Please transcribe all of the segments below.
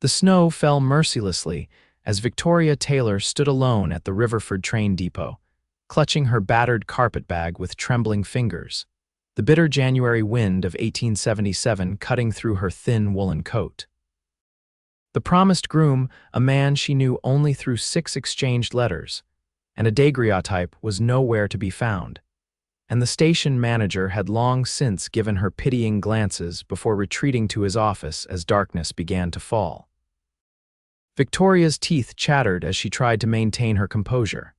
The snow fell mercilessly as Victoria Taylor stood alone at the Riverford train depot, clutching her battered carpetbag with trembling fingers, the bitter January wind of 1877 cutting through her thin woolen coat. The promised groom, a man she knew only through 6 exchanged letters, and a daguerreotype, was nowhere to be found, and the station manager had long since given her pitying glances before retreating to his office as darkness began to fall. Victoria's teeth chattered as she tried to maintain her composure.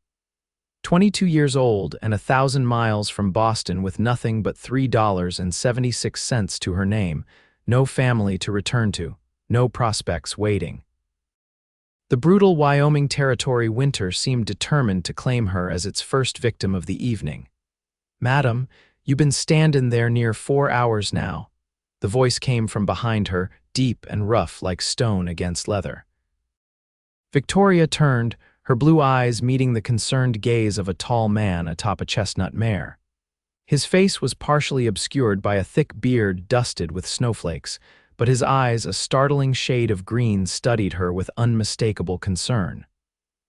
22 years old and 1,000 miles from Boston with nothing but $3.76 to her name, no family to return to, no prospects waiting. The brutal Wyoming Territory winter seemed determined to claim her as its first victim of the evening. "Madam, you been standin' there near 4 hours now." The voice came from behind her, deep and rough like stone against leather. Victoria turned, her blue eyes meeting the concerned gaze of a tall man atop a chestnut mare. His face was partially obscured by a thick beard dusted with snowflakes, but his eyes, a startling shade of green, studied her with unmistakable concern.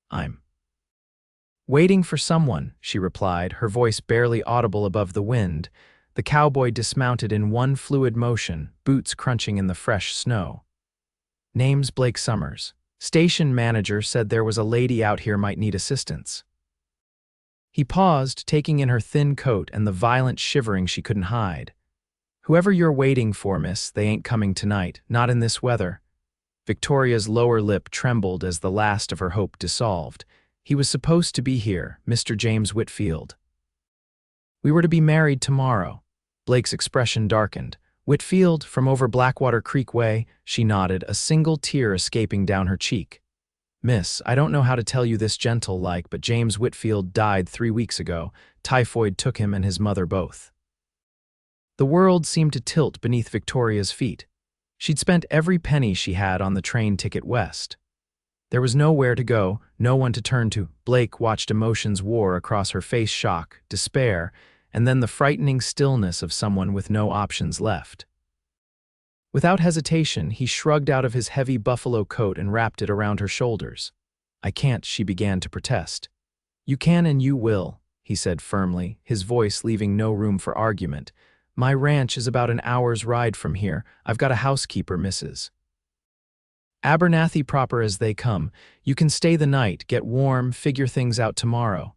"I'm waiting for someone," she replied, her voice barely audible above the wind. The cowboy dismounted in one fluid motion, boots crunching in the fresh snow. "Name's Blake Summers. Station manager said there was a lady out here might need assistance." He paused, taking in her thin coat and the violent shivering she couldn't hide. "Whoever you're waiting for, miss, they ain't coming tonight, not in this weather." Victoria's lower lip trembled as the last of her hope dissolved. "He was supposed to be here, Mr. James Whitfield." "We were to be married tomorrow." Blake's expression darkened. "Whitfield, from over Blackwater Creek way," she nodded, a single tear escaping down her cheek. "Miss, I don't know how to tell you this gentle-like, but James Whitfield died 3 weeks ago. Typhoid took him and his mother both." The world seemed to tilt beneath Victoria's feet. She'd spent every penny she had on the train ticket west. There was nowhere to go, no one to turn to. Blake watched emotions war across her face: shock, despair, and then the frightening stillness of someone with no options left. Without hesitation, he shrugged out of his heavy buffalo coat and wrapped it around her shoulders. "I can't," she began to protest. "You can and you will," he said firmly, his voice leaving no room for argument. "My ranch is about an hour's ride from here. I've got a housekeeper, Mrs. Abernathy proper as they come. You can stay the night, get warm, figure things out tomorrow."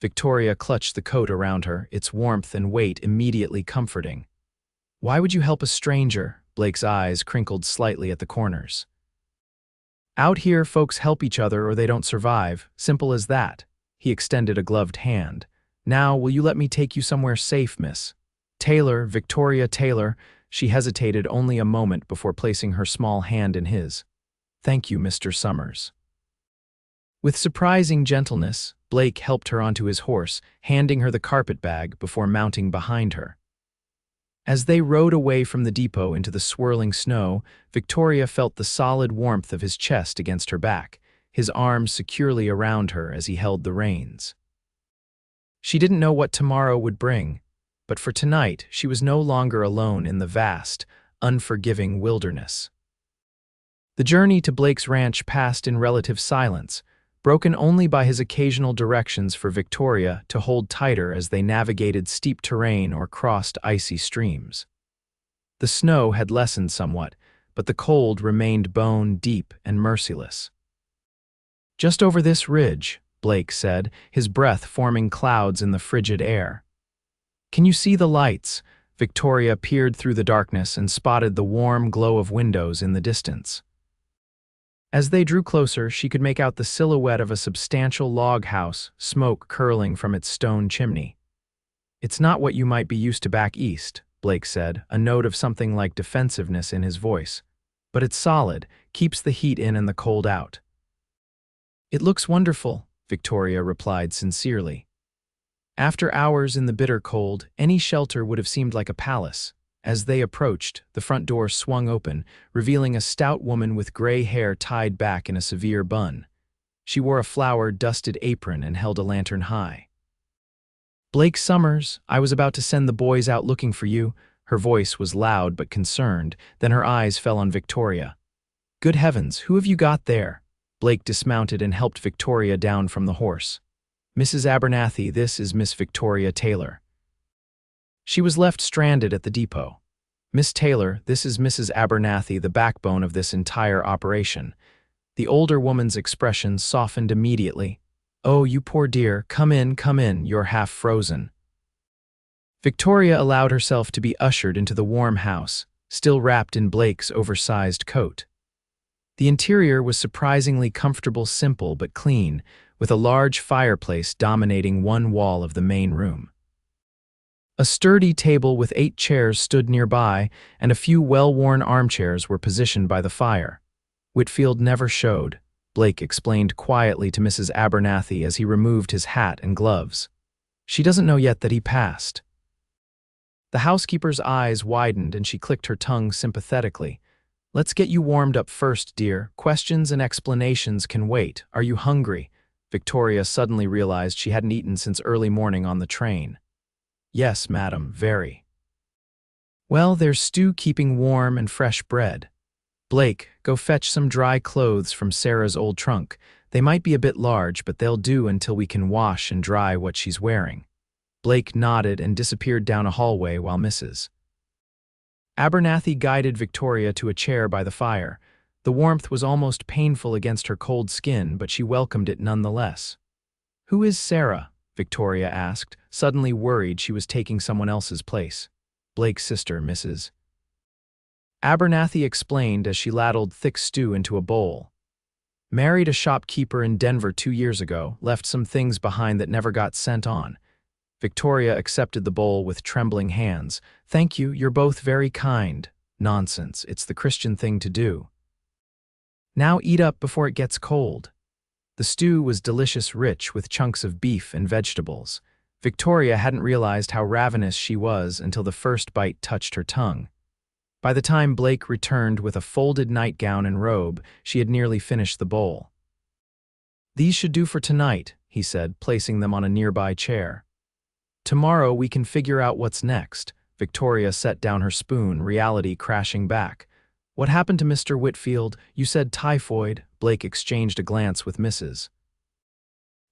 Victoria clutched the coat around her, its warmth and weight immediately comforting. "Why would you help a stranger?" Blake's eyes crinkled slightly at the corners. "Out here, folks help each other or they don't survive. Simple as that." He extended a gloved hand. "Now, will you let me take you somewhere safe, miss?" "Taylor, Victoria Taylor." She hesitated only a moment before placing her small hand in his. "Thank you, Mr. Summers." With surprising gentleness, Blake helped her onto his horse, handing her the carpetbag before mounting behind her. As they rode away from the depot into the swirling snow, Victoria felt the solid warmth of his chest against her back, his arms securely around her as he held the reins. She didn't know what tomorrow would bring, but for tonight she was no longer alone in the vast, unforgiving wilderness. The journey to Blake's ranch passed in relative silence, broken only by his occasional directions for Victoria to hold tighter as they navigated steep terrain or crossed icy streams. The snow had lessened somewhat, but the cold remained bone-deep and merciless. "Just over this ridge," Blake said, his breath forming clouds in the frigid air. "Can you see the lights?" Victoria peered through the darkness and spotted the warm glow of windows in the distance. As they drew closer, she could make out the silhouette of a substantial log house, smoke curling from its stone chimney. "It's not what you might be used to back east," Blake said, a note of something like defensiveness in his voice. "But it's solid, keeps the heat in and the cold out." "It looks wonderful," Victoria replied sincerely. After hours in the bitter cold, any shelter would have seemed like a palace. As they approached, the front door swung open, revealing a stout woman with gray hair tied back in a severe bun. She wore a flour-dusted apron and held a lantern high. "Blake Summers, I was about to send the boys out looking for you." Her voice was loud but concerned, then her eyes fell on Victoria. Good heavens, who have you got there? Blake dismounted and helped Victoria down from the horse. Mrs. Abernathy, this is Miss Victoria Taylor. She was left stranded at the depot. Miss Taylor, this is Mrs. Abernathy, the backbone of this entire operation. The older woman's expression softened immediately. Oh, you poor dear, come in, you're half frozen. Victoria allowed herself to be ushered into the warm house, still wrapped in Blake's oversized coat. The interior was surprisingly comfortable, simple but clean, with a large fireplace dominating one wall of the main room. A sturdy table with 8 chairs stood nearby, and a few well-worn armchairs were positioned by the fire. Whitfield never showed, Blake explained quietly to Mrs. Abernathy as he removed his hat and gloves. She doesn't know yet that he passed. The housekeeper's eyes widened and she clicked her tongue sympathetically. Let's get you warmed up first, dear. Questions and explanations can wait. Are you hungry? Victoria suddenly realized she hadn't eaten since early morning on the train. Yes, madam, very. Well, there's stew keeping warm and fresh bread. Blake, go fetch some dry clothes from Sarah's old trunk. They might be a bit large, but they'll do until we can wash and dry what she's wearing. Blake nodded and disappeared down a hallway while Mrs. Abernathy guided Victoria to a chair by the fire. The warmth was almost painful against her cold skin, but she welcomed it nonetheless. Who is Sarah? Victoria asked, suddenly worried she was taking someone else's place. Blake's sister, Mrs. Abernathy explained as she ladled thick stew into a bowl. Married a shopkeeper in Denver 2 years ago, left some things behind that never got sent on. Victoria accepted the bowl with trembling hands. Thank you, you're both very kind. Nonsense, it's the Christian thing to do. Now eat up before it gets cold. The stew was delicious, rich with chunks of beef and vegetables. Victoria hadn't realized how ravenous she was until the first bite touched her tongue. By the time Blake returned with a folded nightgown and robe, she had nearly finished the bowl. These should do for tonight, he said, placing them on a nearby chair. Tomorrow we can figure out what's next. Victoria set down her spoon, reality crashing back. What happened to Mr. Whitfield? You said typhoid. Blake exchanged a glance with Mrs.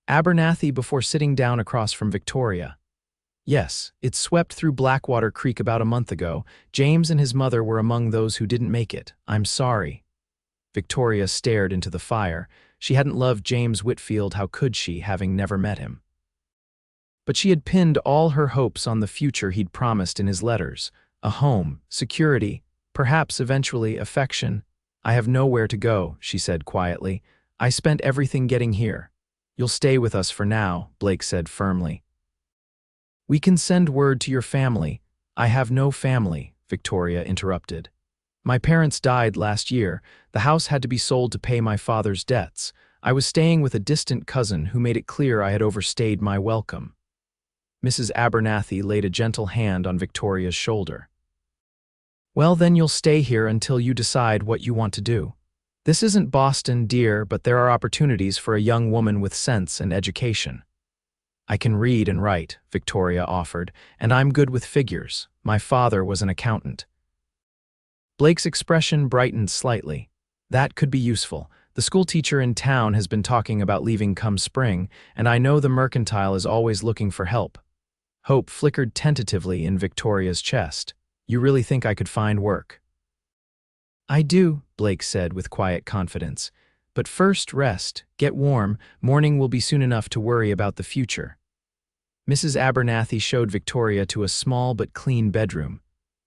Abernathy before sitting down across from Victoria. Yes, it swept through Blackwater Creek about a month ago. James and his mother were among those who didn't make it. I'm sorry. Victoria stared into the fire. She hadn't loved James Whitfield, how could she, having never met him? But she had pinned all her hopes on the future he'd promised in his letters. A home, security, perhaps eventually affection. I have nowhere to go, she said quietly. I spent everything getting here. You'll stay with us for now, Blake said firmly. We can send word to your family. I have no family, Victoria interrupted. My parents died last year. The house had to be sold to pay my father's debts. I was staying with a distant cousin who made it clear I had overstayed my welcome. Mrs. Abernathy laid a gentle hand on Victoria's shoulder. Well, then you'll stay here until you decide what you want to do. This isn't Boston, dear, but there are opportunities for a young woman with sense and education. I can read and write, Victoria offered, and I'm good with figures. My father was an accountant. Blake's expression brightened slightly. That could be useful. The schoolteacher in town has been talking about leaving come spring, and I know the mercantile is always looking for help. Hope flickered tentatively in Victoria's chest. You really think I could find work? I do, Blake said with quiet confidence. But first, rest, get warm. Morning will be soon enough to worry about the future. Mrs. Abernathy showed Victoria to a small but clean bedroom.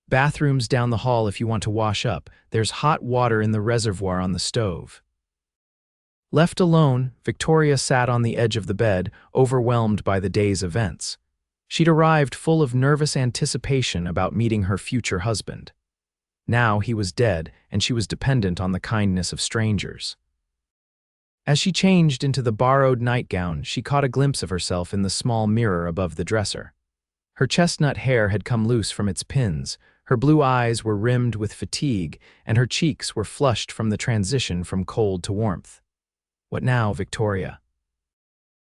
Bathrooms down the hall if you want to wash up. There's hot water in the reservoir on the stove. Left alone, Victoria sat on the edge of the bed, overwhelmed by the day's events. She'd arrived full of nervous anticipation about meeting her future husband. Now he was dead, and she was dependent on the kindness of strangers. As she changed into the borrowed nightgown, she caught a glimpse of herself in the small mirror above the dresser. Her chestnut hair had come loose from its pins, her blue eyes were rimmed with fatigue, and her cheeks were flushed from the transition from cold to warmth. What now, Victoria?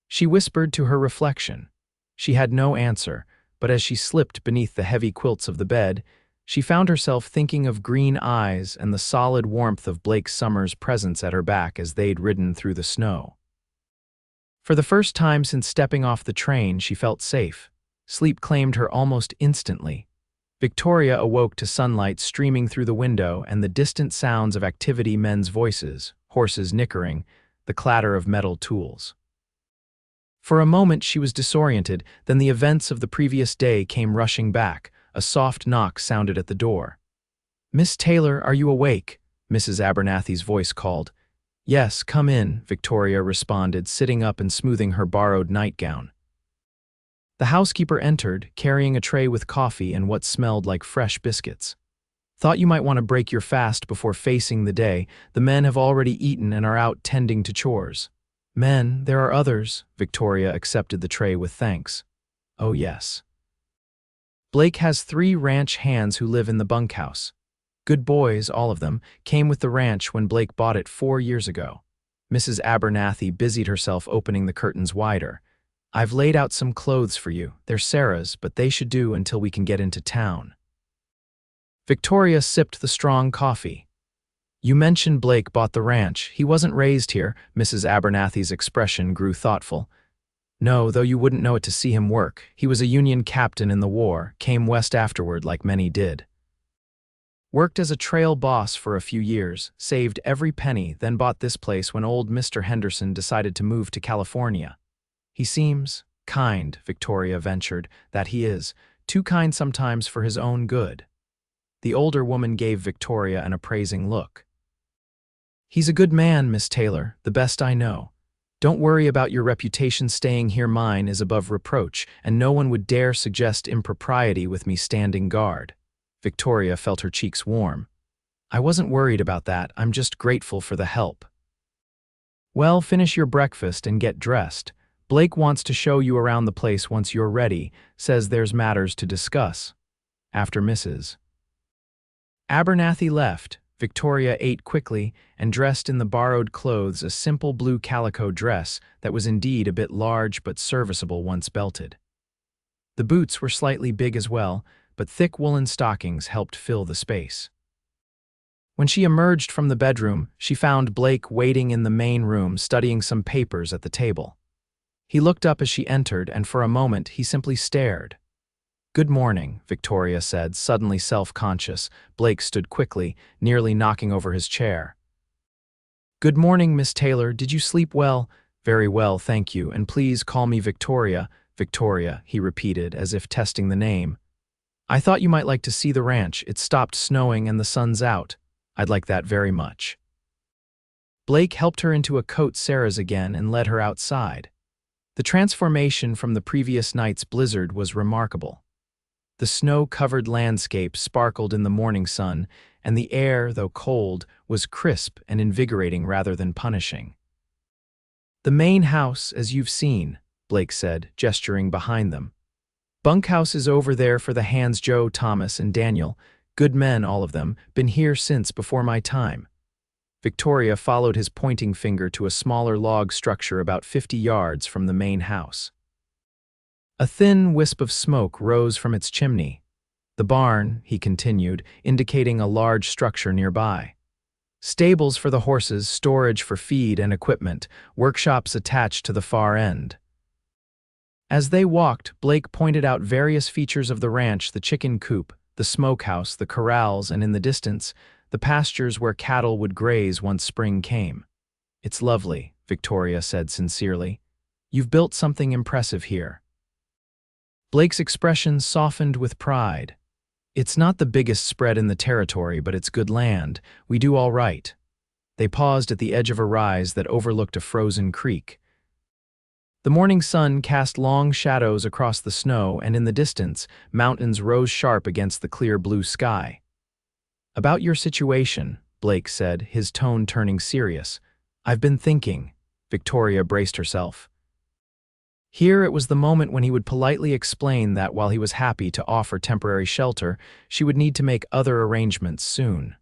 She whispered to her reflection. She had no answer, but as she slipped beneath the heavy quilts of the bed, She found herself thinking of green eyes and the solid warmth of Blake Summers' presence at her back as they'd ridden through the snow. For the first time since stepping off the train, she felt safe. Sleep claimed her almost instantly. Victoria awoke to sunlight streaming through the window and the distant sounds of activity men's voices, horses nickering, the clatter of metal tools. For a moment she was disoriented, then the events of the previous day came rushing back. A soft knock sounded at the door. "Miss Taylor, are you awake?" Mrs. Abernathy's voice called. "Yes, come in," Victoria responded, sitting up and smoothing her borrowed nightgown. The housekeeper entered, carrying a tray with coffee and what smelled like fresh biscuits. "Thought you might want to break your fast before facing the day. The men have already eaten and are out tending to chores." "Men, there are others." Victoria accepted the tray with thanks. "Oh yes. Blake has 3 ranch hands who live in the bunkhouse. Good boys, all of them, came with the ranch when Blake bought it 4 years ago." Mrs. Abernathy busied herself opening the curtains wider. "I've laid out some clothes for you. They're Sarah's, but they should do until we can get into town." Victoria sipped the strong coffee. "You mentioned Blake bought the ranch. He wasn't raised here." Mrs. Abernathy's expression grew thoughtful. "No, though you wouldn't know it to see him work. He was a Union captain in the war, came west afterward like many did. Worked as a trail boss for a few years, saved every penny, then bought this place when old Mr. Henderson decided to move to California. He seems kind," Victoria ventured. "That he is. Too kind sometimes for his own good." The older woman gave Victoria an appraising look. "He's a good man, Miss Taylor, the best I know. Don't worry about your reputation staying here. Mine is above reproach, and no one would dare suggest impropriety with me standing guard." Victoria felt her cheeks warm. "I wasn't worried about that. I'm just grateful for the help." "Well, finish your breakfast and get dressed. Blake wants to show you around the place once you're ready, says there's matters to discuss." After Mrs. Abernathy left, Victoria ate quickly and dressed in the borrowed clothes, a simple blue calico dress that was indeed a bit large but serviceable once belted. The boots were slightly big as well, but thick woolen stockings helped fill the space. When she emerged from the bedroom, she found Blake waiting in the main room, studying some papers at the table. He looked up as she entered, and for a moment he simply stared. "Good morning," Victoria said, suddenly self-conscious. Blake stood quickly, nearly knocking over his chair. "Good morning, Miss Taylor. Did you sleep well?" "Very well, thank you, and please call me Victoria." "Victoria," he repeated, as if testing the name. "I thought you might like to see the ranch. It stopped snowing and the sun's out. I'd like that very much." Blake helped her into a coat Sarah's again and led her outside. The transformation from the previous night's blizzard was remarkable. The snow-covered landscape sparkled in the morning sun, and the air, though cold, was crisp and invigorating rather than punishing. "The main house, as you've seen," Blake said, gesturing behind them. "Bunkhouse is over there for the hands, Joe, Thomas, and Daniel. Good men, all of them, been here since before my time." Victoria followed his pointing finger to a smaller log structure about 50 yards from the main house. A thin wisp of smoke rose from its chimney. "The barn," he continued, indicating a large structure nearby. "Stables for the horses, storage for feed and equipment, workshops attached to the far end." As they walked, Blake pointed out various features of the ranch: the chicken coop, the smokehouse, the corrals, and in the distance, the pastures where cattle would graze once spring came. "It's lovely," Victoria said sincerely. "You've built something impressive here." Blake's expression softened with pride. "It's not the biggest spread in the territory, but it's good land. We do all right." They paused at the edge of a rise that overlooked a frozen creek. The morning sun cast long shadows across the snow, and in the distance, mountains rose sharp against the clear blue sky. "About your situation," Blake said, his tone turning serious. "I've been thinking." Victoria braced herself. Here it was the moment when he would politely explain that while he was happy to offer temporary shelter, she would need to make other arrangements soon.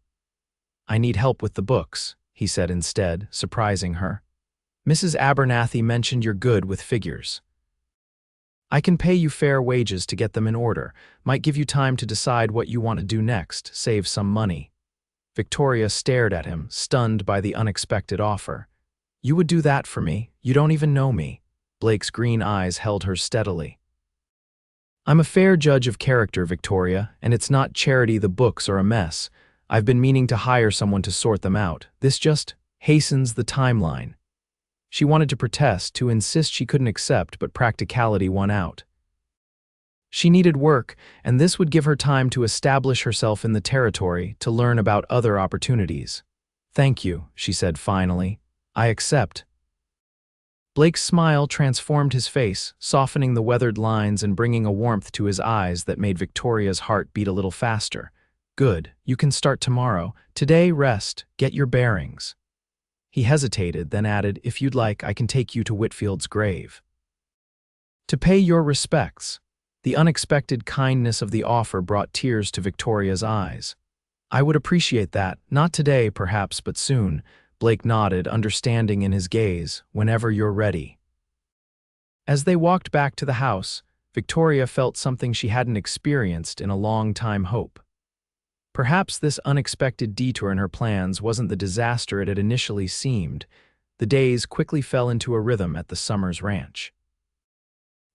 "I need help with the books," he said instead, surprising her. "Mrs. Abernathy mentioned you're good with figures." I can pay you fair wages to get them in order, might give you time to decide what you want to do next, save some money. Victoria stared at him, stunned by the unexpected offer. You would do that for me? You don't even know me. Blake's green eyes held her steadily. I'm a fair judge of character, Victoria, and it's not charity the books are a mess. I've been meaning to hire someone to sort them out. This just hastens the timeline. She wanted to protest, to insist she couldn't accept, but practicality won out. She needed work, and this would give her time to establish herself in the territory, to learn about other opportunities. Thank you, she said finally. I accept. Blake's smile transformed his face, softening the weathered lines and bringing a warmth to his eyes that made Victoria's heart beat a little faster. Good, you can start tomorrow. Today, rest, get your bearings. He hesitated, then added, if you'd like, I can take you to Whitfield's grave. To pay your respects. The unexpected kindness of the offer brought tears to Victoria's eyes. I would appreciate that, not today perhaps, but soon. Blake nodded, understanding in his gaze, whenever you're ready. As they walked back to the house, Victoria felt something she hadn't experienced in a long time: hope. Perhaps this unexpected detour in her plans wasn't the disaster it had initially seemed. The days quickly fell into a rhythm at the Summers Ranch.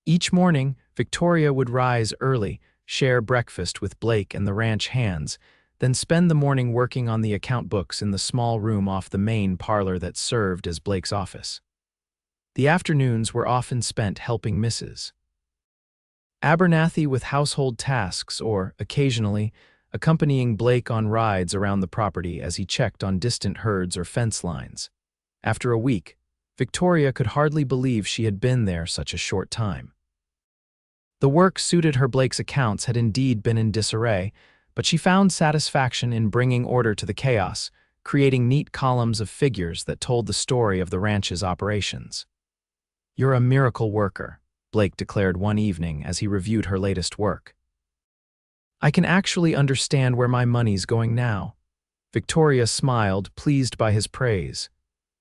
Each morning, Victoria would rise early, share breakfast with Blake and the ranch hands, then spend the morning working on the account books in the small room off the main parlor that served as Blake's office. The afternoons were often spent helping Mrs. Abernathy with household tasks or, occasionally, accompanying Blake on rides around the property as he checked on distant herds or fence lines. After a week, Victoria could hardly believe she had been there such a short time. The work suited her. Blake's accounts had indeed been in disarray, but she found satisfaction in bringing order to the chaos, creating neat columns of figures that told the story of the ranch's operations. You're a miracle worker, Blake declared one evening as he reviewed her latest work. I can actually understand where my money's going now. Victoria smiled, pleased by his praise.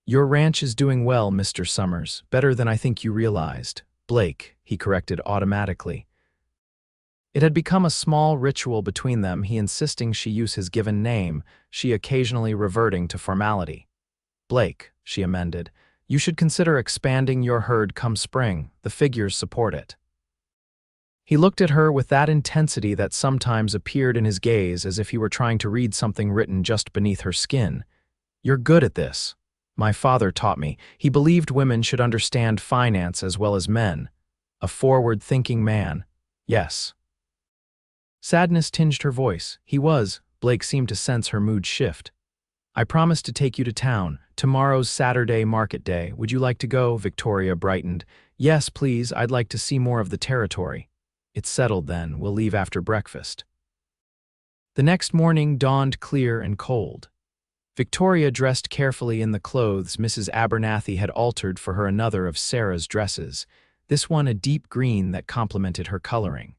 Your ranch is doing well, Mr. Summers, better than I think you realized. Blake, he corrected automatically. It had become a small ritual between them, he insisting she use his given name, she occasionally reverting to formality. Blake, she amended, you should consider expanding your herd come spring. The figures support it. He looked at her with that intensity that sometimes appeared in his gaze, as if he were trying to read something written just beneath her skin. You're good at this. My father taught me. He believed women should understand finance as well as men. A forward-thinking man. Yes. Sadness tinged her voice. He was. Blake seemed to sense her mood shift. I promised to take you to town. Tomorrow's Saturday market day. Would you like to go? Victoria brightened. Yes, please. I'd like to see more of the territory. It's settled then. We'll leave after breakfast. The next morning dawned clear and cold. Victoria dressed carefully in the clothes Mrs. Abernathy had altered for her, another of Sarah's dresses, this one a deep green that complemented her coloring.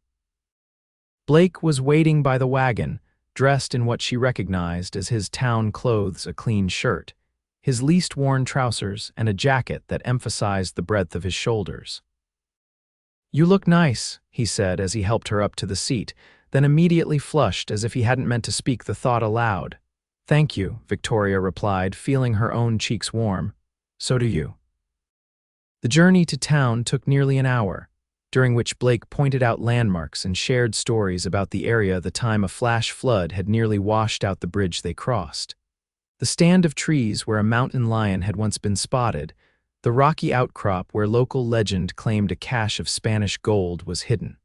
Blake was waiting by the wagon, dressed in what she recognized as his town clothes: a clean shirt, his least worn trousers, and a jacket that emphasized the breadth of his shoulders. You look nice, he said as he helped her up to the seat, then immediately flushed as if he hadn't meant to speak the thought aloud. Thank you, Victoria replied, feeling her own cheeks warm. So do you. The journey to town took nearly an hour, during which Blake pointed out landmarks and shared stories about the area the time a flash flood had nearly washed out the bridge they crossed. The stand of trees where a mountain lion had once been spotted, the rocky outcrop where local legend claimed a cache of Spanish gold was hidden.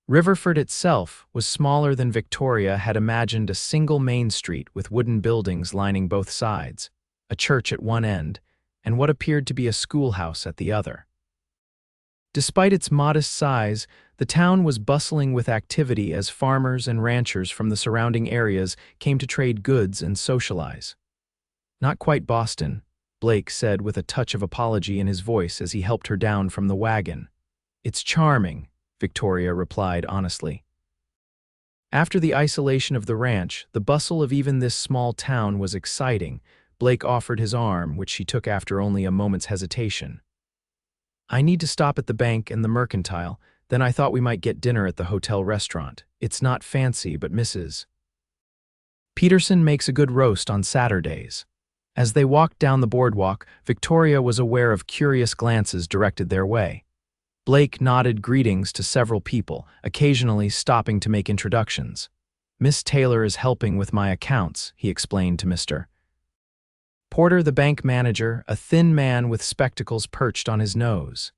Riverford itself was smaller than Victoria had imagined: a single main street with wooden buildings lining both sides, a church at one end, and what appeared to be a schoolhouse at the other. Despite its modest size, the town was bustling with activity as farmers and ranchers from the surrounding areas came to trade goods and socialize. Not quite Boston, Blake said with a touch of apology in his voice as he helped her down from the wagon. It's charming, Victoria replied honestly. After the isolation of the ranch, the bustle of even this small town was exciting. Blake offered his arm, which she took after only a moment's hesitation. I need to stop at the bank and the mercantile, then I thought we might get dinner at the hotel restaurant. It's not fancy, but Mrs. Peterson makes a good roast on Saturdays. As they walked down the boardwalk, Victoria was aware of curious glances directed their way. Blake nodded greetings to several people, occasionally stopping to make introductions. Miss Taylor is helping with my accounts, he explained to Mr. Porter, the bank manager, a thin man with spectacles perched on his nose.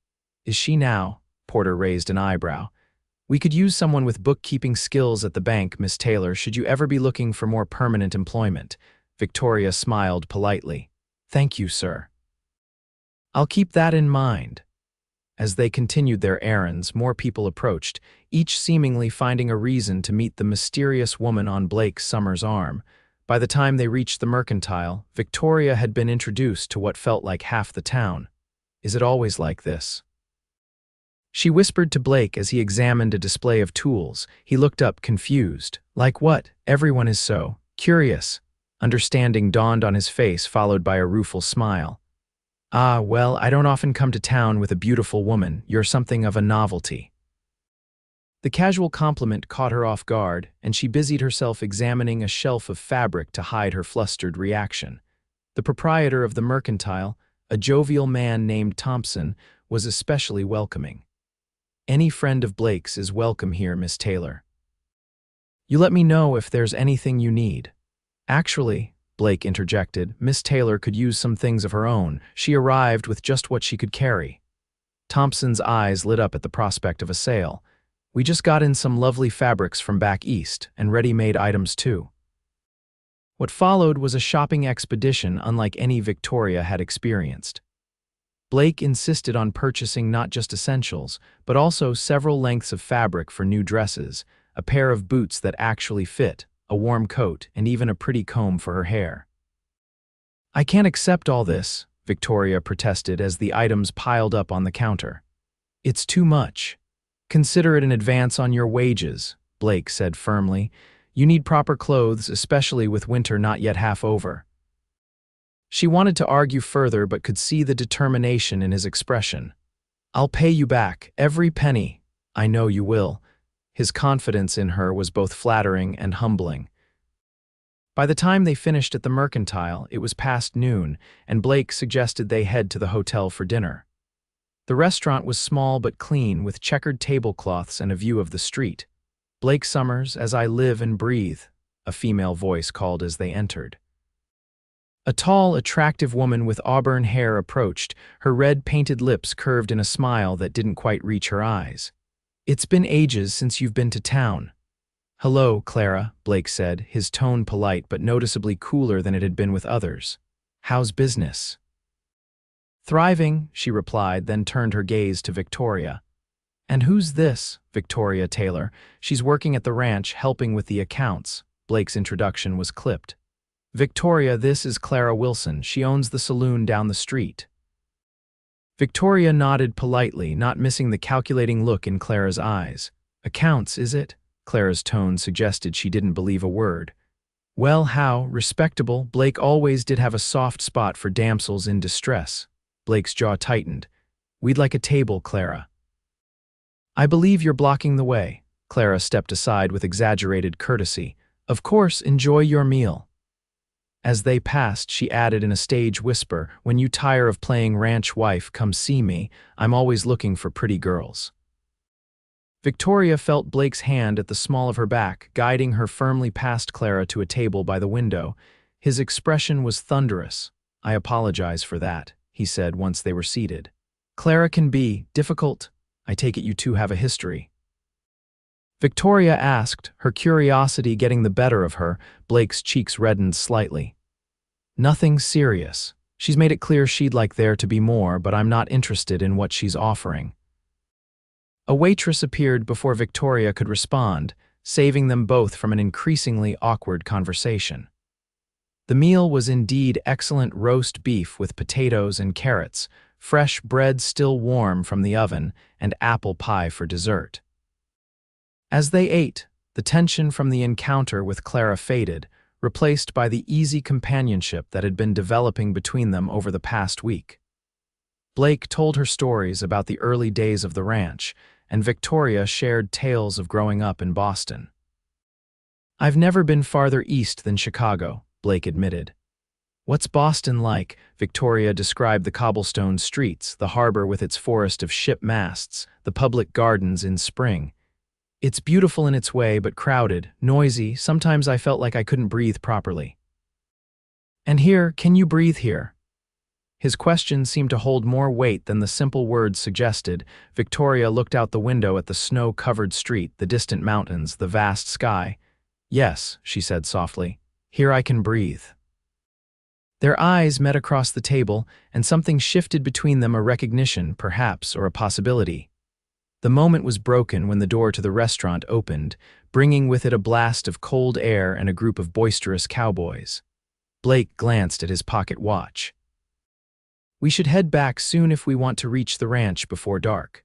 Is she now? Porter raised an eyebrow. We could use someone with bookkeeping skills at the bank, Miss Taylor, should you ever be looking for more permanent employment. Victoria smiled politely. Thank you, sir. I'll keep that in mind. As they continued their errands, more people approached, each seemingly finding a reason to meet the mysterious woman on Blake Summers' arm. By the time they reached the mercantile, Victoria had been introduced to what felt like half the town. Is it always like this? She whispered to Blake as he examined a display of tools. He looked up, confused. Like what? Everyone is so curious. Understanding dawned on his face, followed by a rueful smile. Ah, well, I don't often come to town with a beautiful woman. You're something of a novelty. The casual compliment caught her off guard, and she busied herself examining a shelf of fabric to hide her flustered reaction. The proprietor of the mercantile, a jovial man named Thompson, was especially welcoming. Any friend of Blake's is welcome here, Miss Taylor. You let me know if there's anything you need. Actually, Blake interjected, Miss Taylor could use some things of her own. She arrived with just what she could carry. Thompson's eyes lit up at the prospect of a sale. We just got in some lovely fabrics from back east, and ready-made items too. What followed was a shopping expedition unlike any Victoria had experienced. Blake insisted on purchasing not just essentials, but also several lengths of fabric for new dresses, a pair of boots that actually fit, a warm coat, and even a pretty comb for her hair. I can't accept all this, Victoria protested as the items piled up on the counter. It's too much. Consider it an advance on your wages, Blake said firmly. You need proper clothes, especially with winter not yet half over. She wanted to argue further but could see the determination in his expression. I'll pay you back, every penny. I know you will. His confidence in her was both flattering and humbling. By the time they finished at the mercantile, it was past noon, and Blake suggested they head to the hotel for dinner. The restaurant was small but clean, with checkered tablecloths and a view of the street. Blake Summers, as I live and breathe, a female voice called as they entered. A tall, attractive woman with auburn hair approached, her red painted lips curved in a smile that didn't quite reach her eyes. It's been ages since you've been to town. Hello, Clara, Blake said, his tone polite but noticeably cooler than it had been with others. How's business? Thriving, she replied, then turned her gaze to Victoria. And who's this? Victoria Taylor. She's working at the ranch, helping with the accounts. Blake's introduction was clipped. Victoria, this is Clara Wilson. She owns the saloon down the street. Victoria nodded politely, not missing the calculating look in Clara's eyes. Accounts, is it? Clara's tone suggested she didn't believe a word. Well, how respectable. Blake always did have a soft spot for damsels in distress. Blake's jaw tightened. We'd like a table, Clara. I believe you're blocking the way. Clara stepped aside with exaggerated courtesy. Of course, enjoy your meal. As they passed, she added in a stage whisper, when you tire of playing ranch wife, come see me. I'm always looking for pretty girls. Victoria felt Blake's hand at the small of her back, guiding her firmly past Clara to a table by the window. His expression was thunderous. I apologize for that, he said once they were seated. Clara can be difficult. I take it you two have a history. Victoria asked, her curiosity getting the better of her. Blake's cheeks reddened slightly. Nothing serious. She's made it clear she'd like there to be more, but I'm not interested in what she's offering. A waitress appeared before Victoria could respond, saving them both from an increasingly awkward conversation. The meal was indeed excellent roast beef with potatoes and carrots, fresh bread still warm from the oven, and apple pie for dessert. As they ate, the tension from the encounter with Clara faded, replaced by the easy companionship that had been developing between them over the past week. Blake told her stories about the early days of the ranch, and Victoria shared tales of growing up in Boston. "I've never been farther east than Chicago," Blake admitted. "What's Boston like?" Victoria described the cobblestone streets, the harbor with its forest of ship masts, the public gardens in spring. "It's beautiful in its way, but crowded, noisy. Sometimes I felt like I couldn't breathe properly." "And here, can you breathe here?" His question seemed to hold more weight than the simple words suggested. Victoria looked out the window at the snow-covered street, the distant mountains, the vast sky. "Yes," she said softly, "here I can breathe." Their eyes met across the table, and something shifted between them, a recognition, perhaps, or a possibility. The moment was broken when the door to the restaurant opened, bringing with it a blast of cold air and a group of boisterous cowboys. Blake glanced at his pocket watch. "We should head back soon if we want to reach the ranch before dark."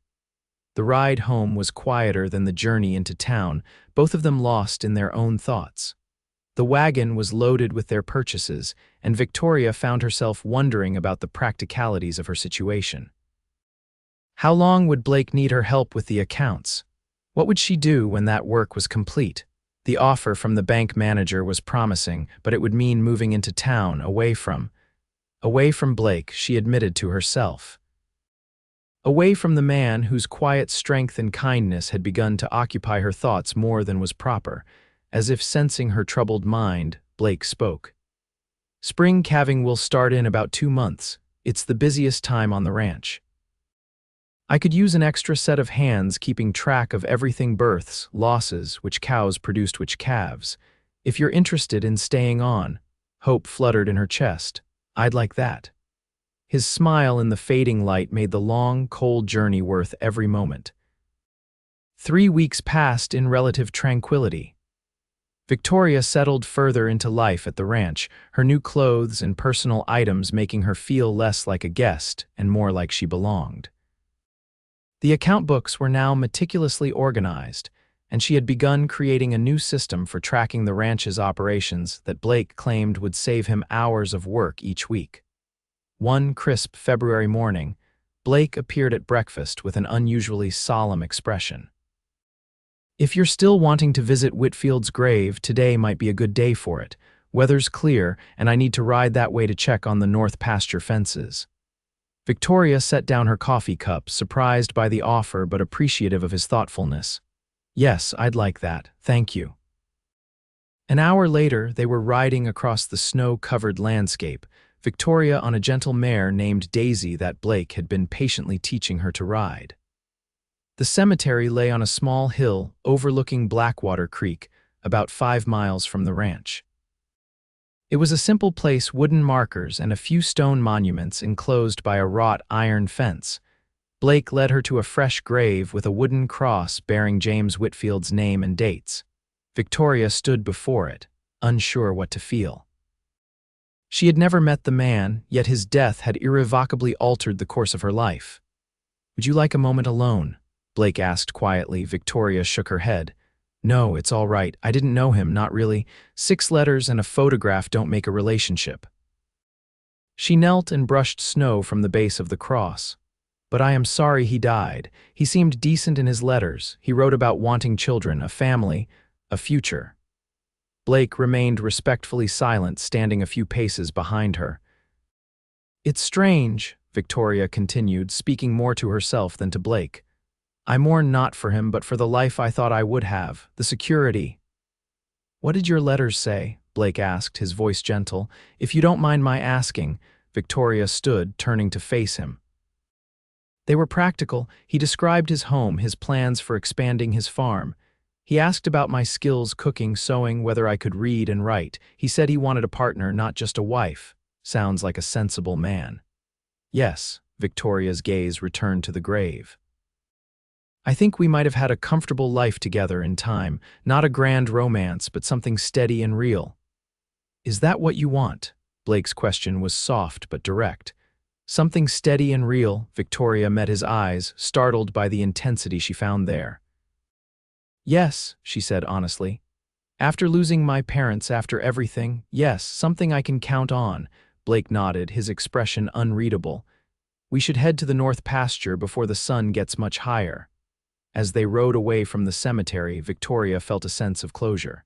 The ride home was quieter than the journey into town, both of them lost in their own thoughts. The wagon was loaded with their purchases, and Victoria found herself wondering about the practicalities of her situation. How long would Blake need her help with the accounts? What would she do when that work was complete? The offer from the bank manager was promising, but it would mean moving into town, away from Blake, she admitted to herself. Away from the man whose quiet strength and kindness had begun to occupy her thoughts more than was proper. As if sensing her troubled mind, Blake spoke. "Spring calving will start in about 2 months. It's the busiest time on the ranch. I could use an extra set of hands keeping track of everything: births, losses, which cows produced which calves. If you're interested in staying on." Hope fluttered in her chest. "I'd like that." His smile in the fading light made the long, cold journey worth every moment. 3 weeks passed in relative tranquility. Victoria settled further into life at the ranch, her new clothes and personal items making her feel less like a guest and more like she belonged. The account books were now meticulously organized, and she had begun creating a new system for tracking the ranch's operations that Blake claimed would save him hours of work each week. One crisp February morning, Blake appeared at breakfast with an unusually solemn expression. "If you're still wanting to visit Whitfield's grave, today might be a good day for it. Weather's clear, and I need to ride that way to check on the north pasture fences." Victoria set down her coffee cup, surprised by the offer but appreciative of his thoughtfulness. "Yes, I'd like that, thank you." An hour later, they were riding across the snow-covered landscape, Victoria on a gentle mare named Daisy that Blake had been patiently teaching her to ride. The cemetery lay on a small hill overlooking Blackwater Creek, about 5 miles from the ranch. It was a simple place: wooden markers and a few stone monuments enclosed by a wrought iron fence. Blake led her to a fresh grave with a wooden cross bearing James Whitfield's name and dates. Victoria stood before it, unsure what to feel. She had never met the man, yet his death had irrevocably altered the course of her life. "Would you like a moment alone?" Blake asked quietly. Victoria shook her head. "No, it's all right. I didn't know him, not really. 6 letters and a photograph don't make a relationship." She knelt and brushed snow from the base of the cross. "But I am sorry he died. He seemed decent in his letters. He wrote about wanting children, a family, a future." Blake remained respectfully silent, standing a few paces behind her. "It's strange," Victoria continued, speaking more to herself than to Blake. "I mourn not for him, but for the life I thought I would have, the security." "What did your letters say?" Blake asked, his voice gentle. "If you don't mind my asking." Victoria stood, turning to face him. They were practical. He described his home, his plans for expanding his farm. He asked about my skills: cooking, sewing, whether I could read and write. He said he wanted a partner, not just a wife. Sounds like a sensible man. "Yes," Victoria's gaze returned to the grave. "I think we might have had a comfortable life together in time, not a grand romance, but something steady and real." "Is that what you want?" Blake's question was soft but direct. "Something steady and real." Victoria met his eyes, startled by the intensity she found there. "Yes," she said honestly. "After losing my parents, after everything, yes, something I can count on." Blake nodded, his expression unreadable. We should head to the north pasture before the sun gets much higher. As they rode away from the cemetery, Victoria felt a sense of closure.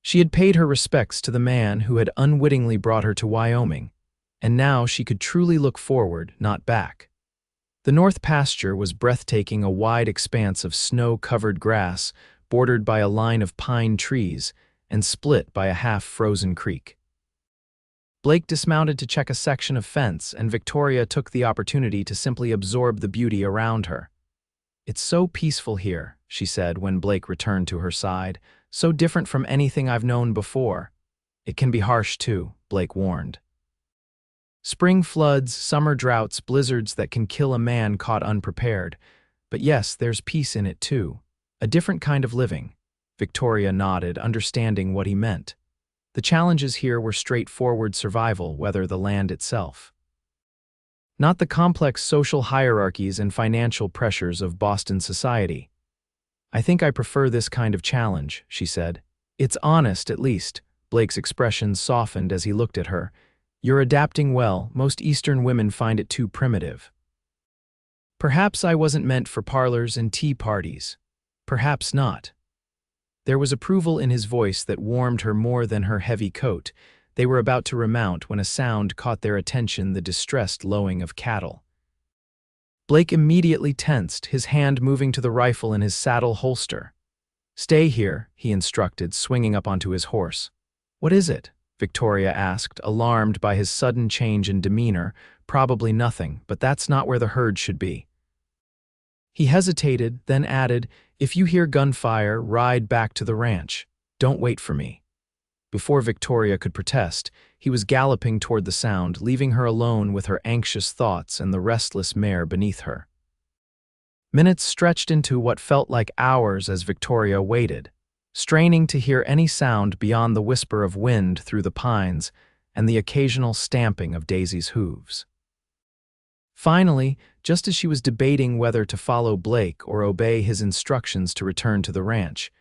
She had paid her respects to the man who had unwittingly brought her to Wyoming, and now she could truly look forward, not back. The north pasture was breathtaking, a wide expanse of snow-covered grass, bordered by a line of pine trees, and split by a half-frozen creek. Blake dismounted to check a section of fence, and Victoria took the opportunity to simply absorb the beauty around her. "It's so peaceful here," she said when Blake returned to her side, "so different from anything I've known before." "It can be harsh too," Blake warned. "Spring floods, summer droughts, blizzards that can kill a man caught unprepared. But yes, there's peace in it too. A different kind of living." Victoria nodded, understanding what he meant. The challenges here were straightforward survival, whether the land itself. Not the complex social hierarchies and financial pressures of Boston society. "I think I prefer this kind of challenge," she said. "It's honest, at least." Blake's expression softened as he looked at her. "You're adapting well. Most Eastern women find it too primitive." "Perhaps I wasn't meant for parlors and tea parties. Perhaps not." There was approval in his voice that warmed her more than her heavy coat. They were about to remount when a sound caught their attention, the distressed lowing of cattle. Blake immediately tensed, his hand moving to the rifle in his saddle holster. "Stay here," he instructed, swinging up onto his horse. "What is it?" Victoria asked, alarmed by his sudden change in demeanor. "Probably nothing, but that's not where the herd should be." He hesitated, then added, "If you hear gunfire, ride back to the ranch. Don't wait for me." Before Victoria could protest, he was galloping toward the sound, leaving her alone with her anxious thoughts and the restless mare beneath her. Minutes stretched into what felt like hours as Victoria waited, straining to hear any sound beyond the whisper of wind through the pines and the occasional stamping of Daisy's hooves. Finally, just as she was debating whether to follow Blake or obey his instructions to return to the ranch,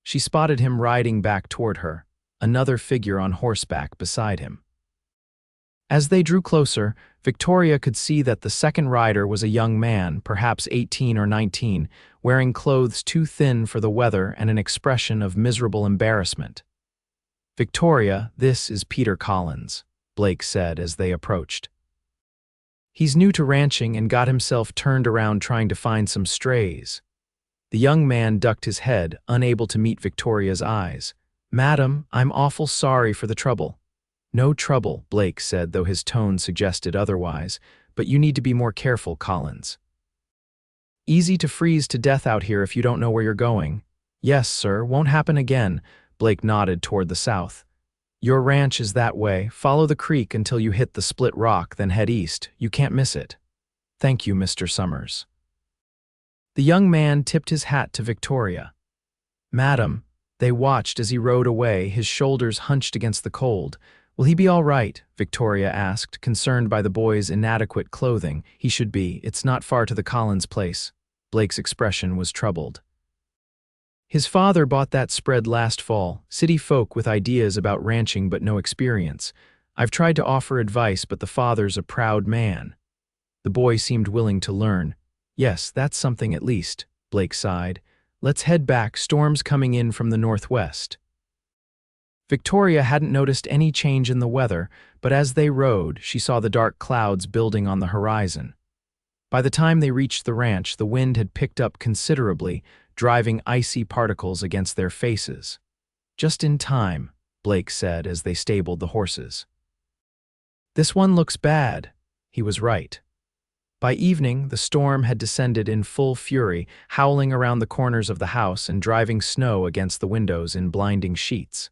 she spotted him riding back toward her, another figure on horseback beside him. As they drew closer, Victoria could see that the second rider was a young man, perhaps 18 or 19, wearing clothes too thin for the weather and an expression of miserable embarrassment. "Victoria, this is Peter Collins," Blake said as they approached. "He's new to ranching and got himself turned around trying to find some strays." The young man ducked his head, unable to meet Victoria's eyes. "Madam, I'm awful sorry for the trouble." "No trouble," Blake said, though his tone suggested otherwise, "but you need to be more careful, Collins. Easy to freeze to death out here if you don't know where you're going." "Yes, sir, won't happen again," Blake nodded toward the south. "Your ranch is that way. Follow the creek until you hit the split rock, then head east. You can't miss it." "Thank you, Mr. Summers." The young man tipped his hat to Victoria. "Madam." They watched as he rode away, his shoulders hunched against the cold. "Will he be all right?" Victoria asked, concerned by the boy's inadequate clothing. "He should be. It's not far to the Collins place." Blake's expression was troubled. "His father bought that spread last fall. City folk with ideas about ranching but no experience. I've tried to offer advice, but the father's a proud man." The boy seemed willing to learn. "Yes, that's something at least," Blake sighed. "Let's head back. Storm's coming in from the northwest." Victoria hadn't noticed any change in the weather, but as they rode, she saw the dark clouds building on the horizon. By the time they reached the ranch, the wind had picked up considerably, driving icy particles against their faces. "Just in time," Blake said as they stabled the horses. "This one looks bad." He was right. By evening, the storm had descended in full fury, howling around the corners of the house and driving snow against the windows in blinding sheets.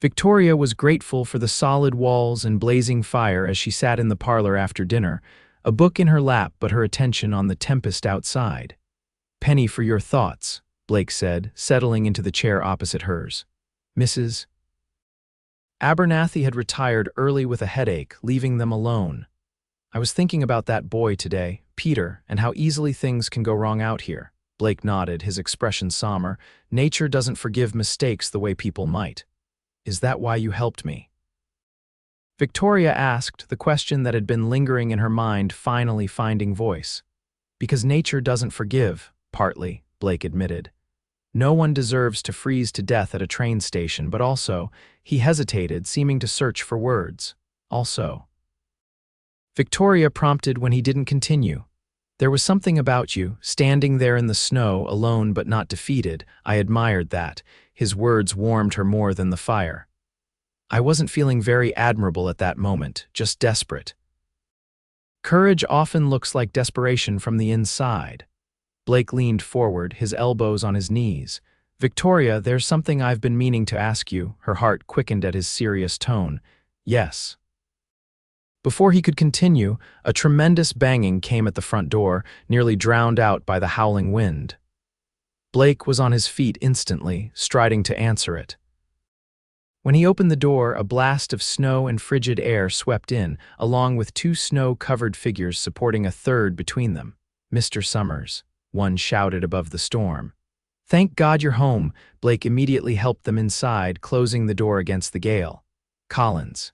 Victoria was grateful for the solid walls and blazing fire as she sat in the parlor after dinner, a book in her lap but her attention on the tempest outside. "Penny for your thoughts," Blake said, settling into the chair opposite hers. "Mrs. Abernathy had retired early with a headache, leaving them alone. "I was thinking about that boy today, Peter, and how easily things can go wrong out here." Blake nodded, his expression somber. "Nature doesn't forgive mistakes the way people might." "Is that why you helped me?" Victoria asked, the question that had been lingering in her mind finally finding voice. Because nature doesn't forgive, partly, Blake admitted. No one deserves to freeze to death at a train station, but also, he hesitated, seeming to search for words. Also. Victoria prompted when he didn't continue. There was something about you, standing there in the snow, alone but not defeated. I admired that. His words warmed her more than the fire. I wasn't feeling very admirable at that moment, just desperate. Courage often looks like desperation from the inside. Blake leaned forward, his elbows on his knees. Victoria, there's something I've been meaning to ask you. Her heart quickened at his serious tone. Yes. Before he could continue, a tremendous banging came at the front door, nearly drowned out by the howling wind. Blake was on his feet instantly, striding to answer it. When he opened the door, a blast of snow and frigid air swept in, along with two snow-covered figures supporting a third between them. Mr. Summers, one shouted above the storm. Thank God you're home. Blake immediately helped them inside, closing the door against the gale. Collins.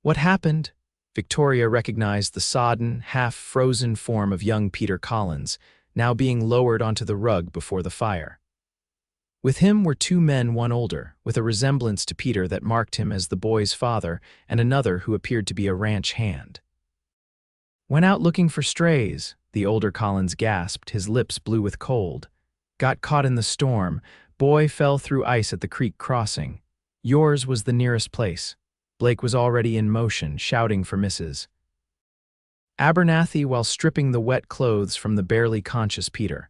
What happened? Victoria recognized the sodden, half-frozen form of young Peter Collins, now being lowered onto the rug before the fire. With him were two men, one older, with a resemblance to Peter that marked him as the boy's father, and another who appeared to be a ranch hand. Went out looking for strays, the older Collins gasped, his lips blue with cold. Got caught in the storm. Boy fell through ice at the creek crossing. Yours was the nearest place. Blake was already in motion, shouting for Mrs. Abernathy while stripping the wet clothes from the barely conscious Peter.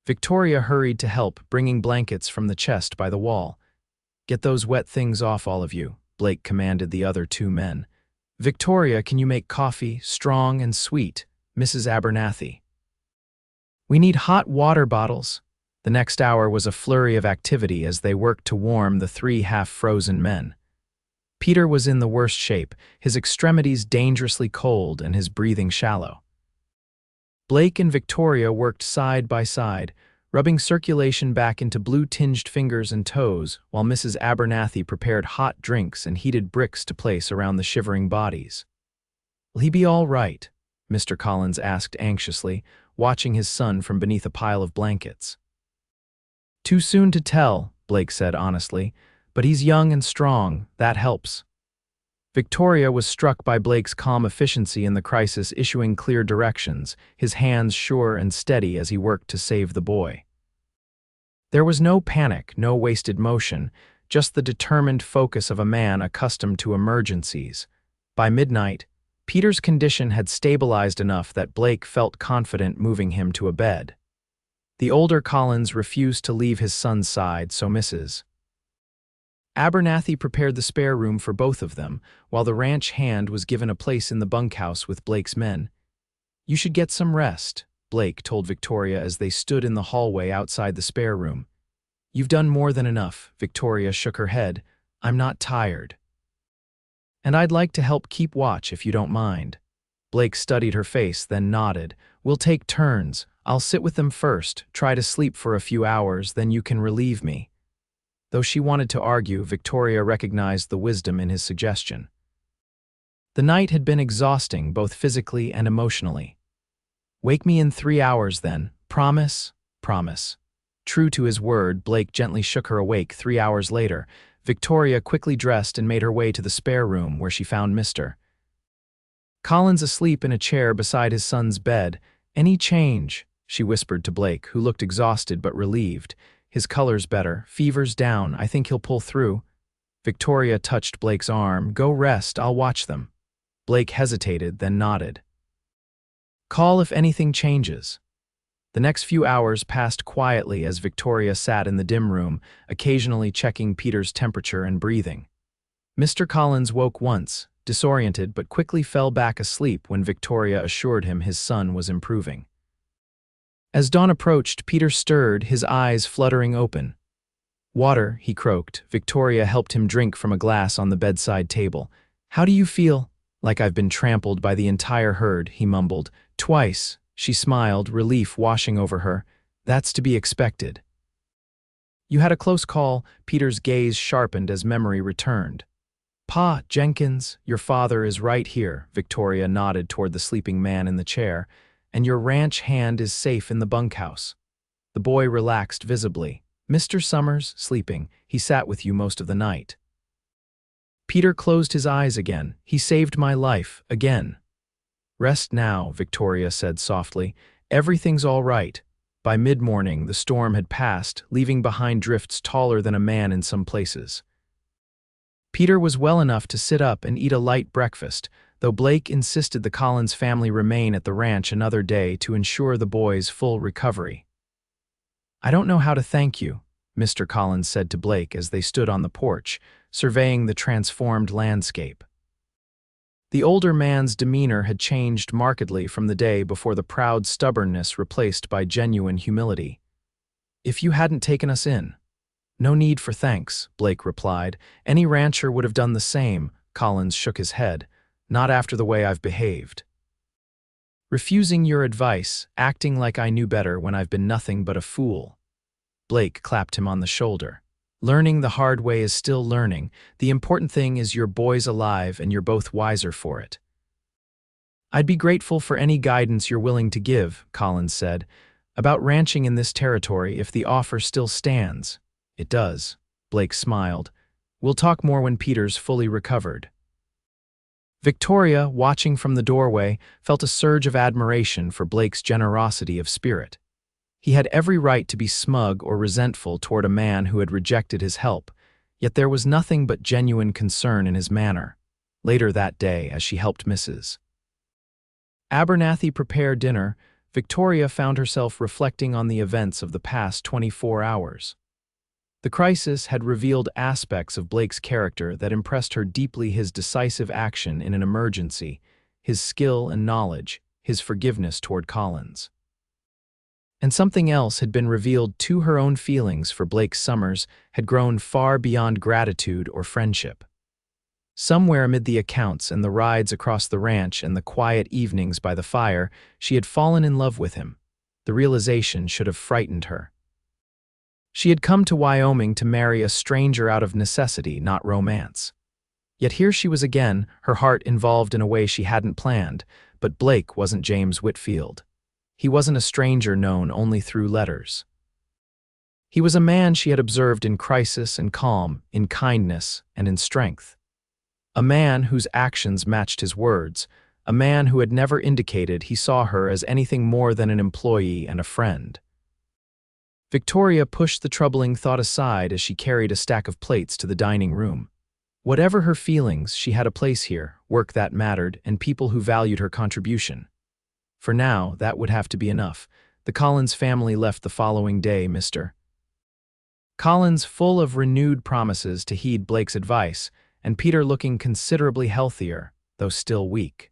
Victoria hurried to help, bringing blankets from the chest by the wall. Get those wet things off, all of you, Blake commanded the other two men. Victoria, can you make coffee, strong and sweet? Mrs. Abernathy. We need hot water bottles. The next hour was a flurry of activity as they worked to warm the three half-frozen men. Peter was in the worst shape, his extremities dangerously cold and his breathing shallow. Blake and Victoria worked side by side, rubbing circulation back into blue-tinged fingers and toes, while Mrs. Abernathy prepared hot drinks and heated bricks to place around the shivering bodies. Will he be all right? Mr. Collins asked anxiously, watching his son from beneath a pile of blankets. Too soon to tell, Blake said honestly, but he's young and strong, that helps. Victoria was struck by Blake's calm efficiency in the crisis, issuing clear directions, his hands sure and steady as he worked to save the boy. There was no panic, no wasted motion, just the determined focus of a man accustomed to emergencies. By midnight, Peter's condition had stabilized enough that Blake felt confident moving him to a bed. The older Collins refused to leave his son's side, so Mrs. Abernathy prepared the spare room for both of them, while the ranch hand was given a place in the bunkhouse with Blake's men. You should get some rest, Blake told Victoria as they stood in the hallway outside the spare room. You've done more than enough, Victoria shook her head. I'm not tired. And I'd like to help keep watch if you don't mind. Blake studied her face, then nodded. We'll take turns. I'll sit with them first, try to sleep for a few hours, then you can relieve me. Though she wanted to argue, Victoria recognized the wisdom in his suggestion. The night had been exhausting, both physically and emotionally. Wake me in 3 hours then. Promise? Promise. True to his word, Blake gently shook her awake 3 hours later. Victoria quickly dressed and made her way to the spare room where she found Mr. Collins asleep in a chair beside his son's bed. Any change? She whispered to Blake, who looked exhausted but relieved. His color's better, fever's down, I think he'll pull through. Victoria touched Blake's arm. Go rest, I'll watch them. Blake hesitated, then nodded. Call if anything changes. The next few hours passed quietly as Victoria sat in the dim room, occasionally checking Peter's temperature and breathing. Mr. Collins woke once, disoriented, but quickly fell back asleep when Victoria assured him his son was improving. As dawn approached, Peter stirred, his eyes fluttering open. Water, he croaked. Victoria helped him drink from a glass on the bedside table. How do you feel? Like I've been trampled by the entire herd, he mumbled. Twice, she smiled, relief washing over her. That's to be expected. You had a close call, Peter's gaze sharpened as memory returned. Pa, Jenkins, your father is right here, Victoria nodded toward the sleeping man in the chair, and your ranch hand is safe in the bunkhouse. The boy relaxed visibly. Mr. Summers, sleeping, he sat with you most of the night. Peter closed his eyes again. He saved my life, again. Rest now, Victoria said softly. Everything's all right. By mid-morning, the storm had passed, leaving behind drifts taller than a man in some places. Peter was well enough to sit up and eat a light breakfast, though Blake insisted the Collins family remain at the ranch another day to ensure the boy's full recovery. I don't know how to thank you, Mr. Collins said to Blake as they stood on the porch, surveying the transformed landscape. The older man's demeanor had changed markedly from the day before, the proud stubbornness replaced by genuine humility. If you hadn't taken us in. No need for thanks, Blake replied. Any rancher would have done the same. Collins shook his head. Not after the way I've behaved. Refusing your advice, acting like I knew better when I've been nothing but a fool. Blake clapped him on the shoulder. Learning the hard way is still learning. The important thing is your boy's alive and you're both wiser for it. I'd be grateful for any guidance you're willing to give, Collins said, about ranching in this territory if the offer still stands. It does, Blake smiled. We'll talk more when Peter's fully recovered. Victoria, watching from the doorway, felt a surge of admiration for Blake's generosity of spirit. He had every right to be smug or resentful toward a man who had rejected his help, yet there was nothing but genuine concern in his manner. Later that day, as she helped Mrs. Abernathy prepare dinner, Victoria found herself reflecting on the events of the past 24 hours. The crisis had revealed aspects of Blake's character that impressed her deeply: his decisive action in an emergency, his skill and knowledge, his forgiveness toward Collins. And something else had been revealed too: her own feelings for Blake Summers had grown far beyond gratitude or friendship. Somewhere amid the accounts and the rides across the ranch and the quiet evenings by the fire, she had fallen in love with him. The realization should have frightened her. She had come to Wyoming to marry a stranger out of necessity, not romance. Yet here she was again, her heart involved in a way she hadn't planned. But Blake wasn't James Whitfield. He wasn't a stranger known only through letters. He was a man she had observed in crisis and calm, in kindness and in strength. A man whose actions matched his words, a man who had never indicated he saw her as anything more than an employee and a friend. Victoria pushed the troubling thought aside as she carried a stack of plates to the dining room. Whatever her feelings, she had a place here, work that mattered, and people who valued her contribution. For now, that would have to be enough. The Collins family left the following day. Mr. Collins, full of renewed promises to heed Blake's advice, and Peter looking considerably healthier, though still weak.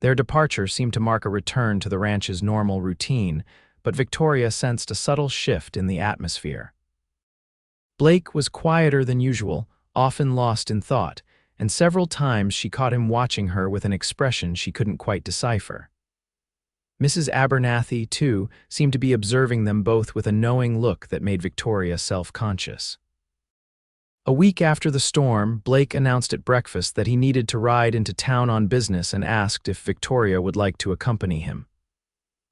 Their departure seemed to mark a return to the ranch's normal routine, but Victoria sensed a subtle shift in the atmosphere. Blake was quieter than usual, often lost in thought, and several times she caught him watching her with an expression she couldn't quite decipher. Mrs. Abernathy, too, seemed to be observing them both with a knowing look that made Victoria self-conscious. A week after the storm, Blake announced at breakfast that he needed to ride into town on business and asked if Victoria would like to accompany him.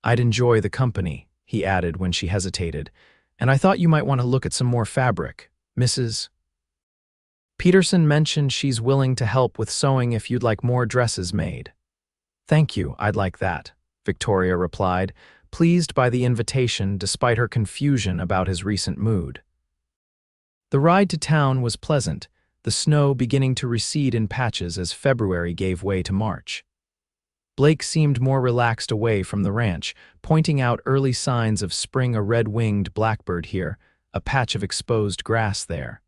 I'd enjoy the company, he added when she hesitated, and I thought you might want to look at some more fabric. Mrs. Peterson mentioned she's willing to help with sewing if you'd like more dresses made. Thank you, I'd like that, Victoria replied, pleased by the invitation despite her confusion about his recent mood. The ride to town was pleasant, the snow beginning to recede in patches as February gave way to March. Blake seemed more relaxed away from the ranch, pointing out early signs of spring: a red-winged blackbird here, a patch of exposed grass there.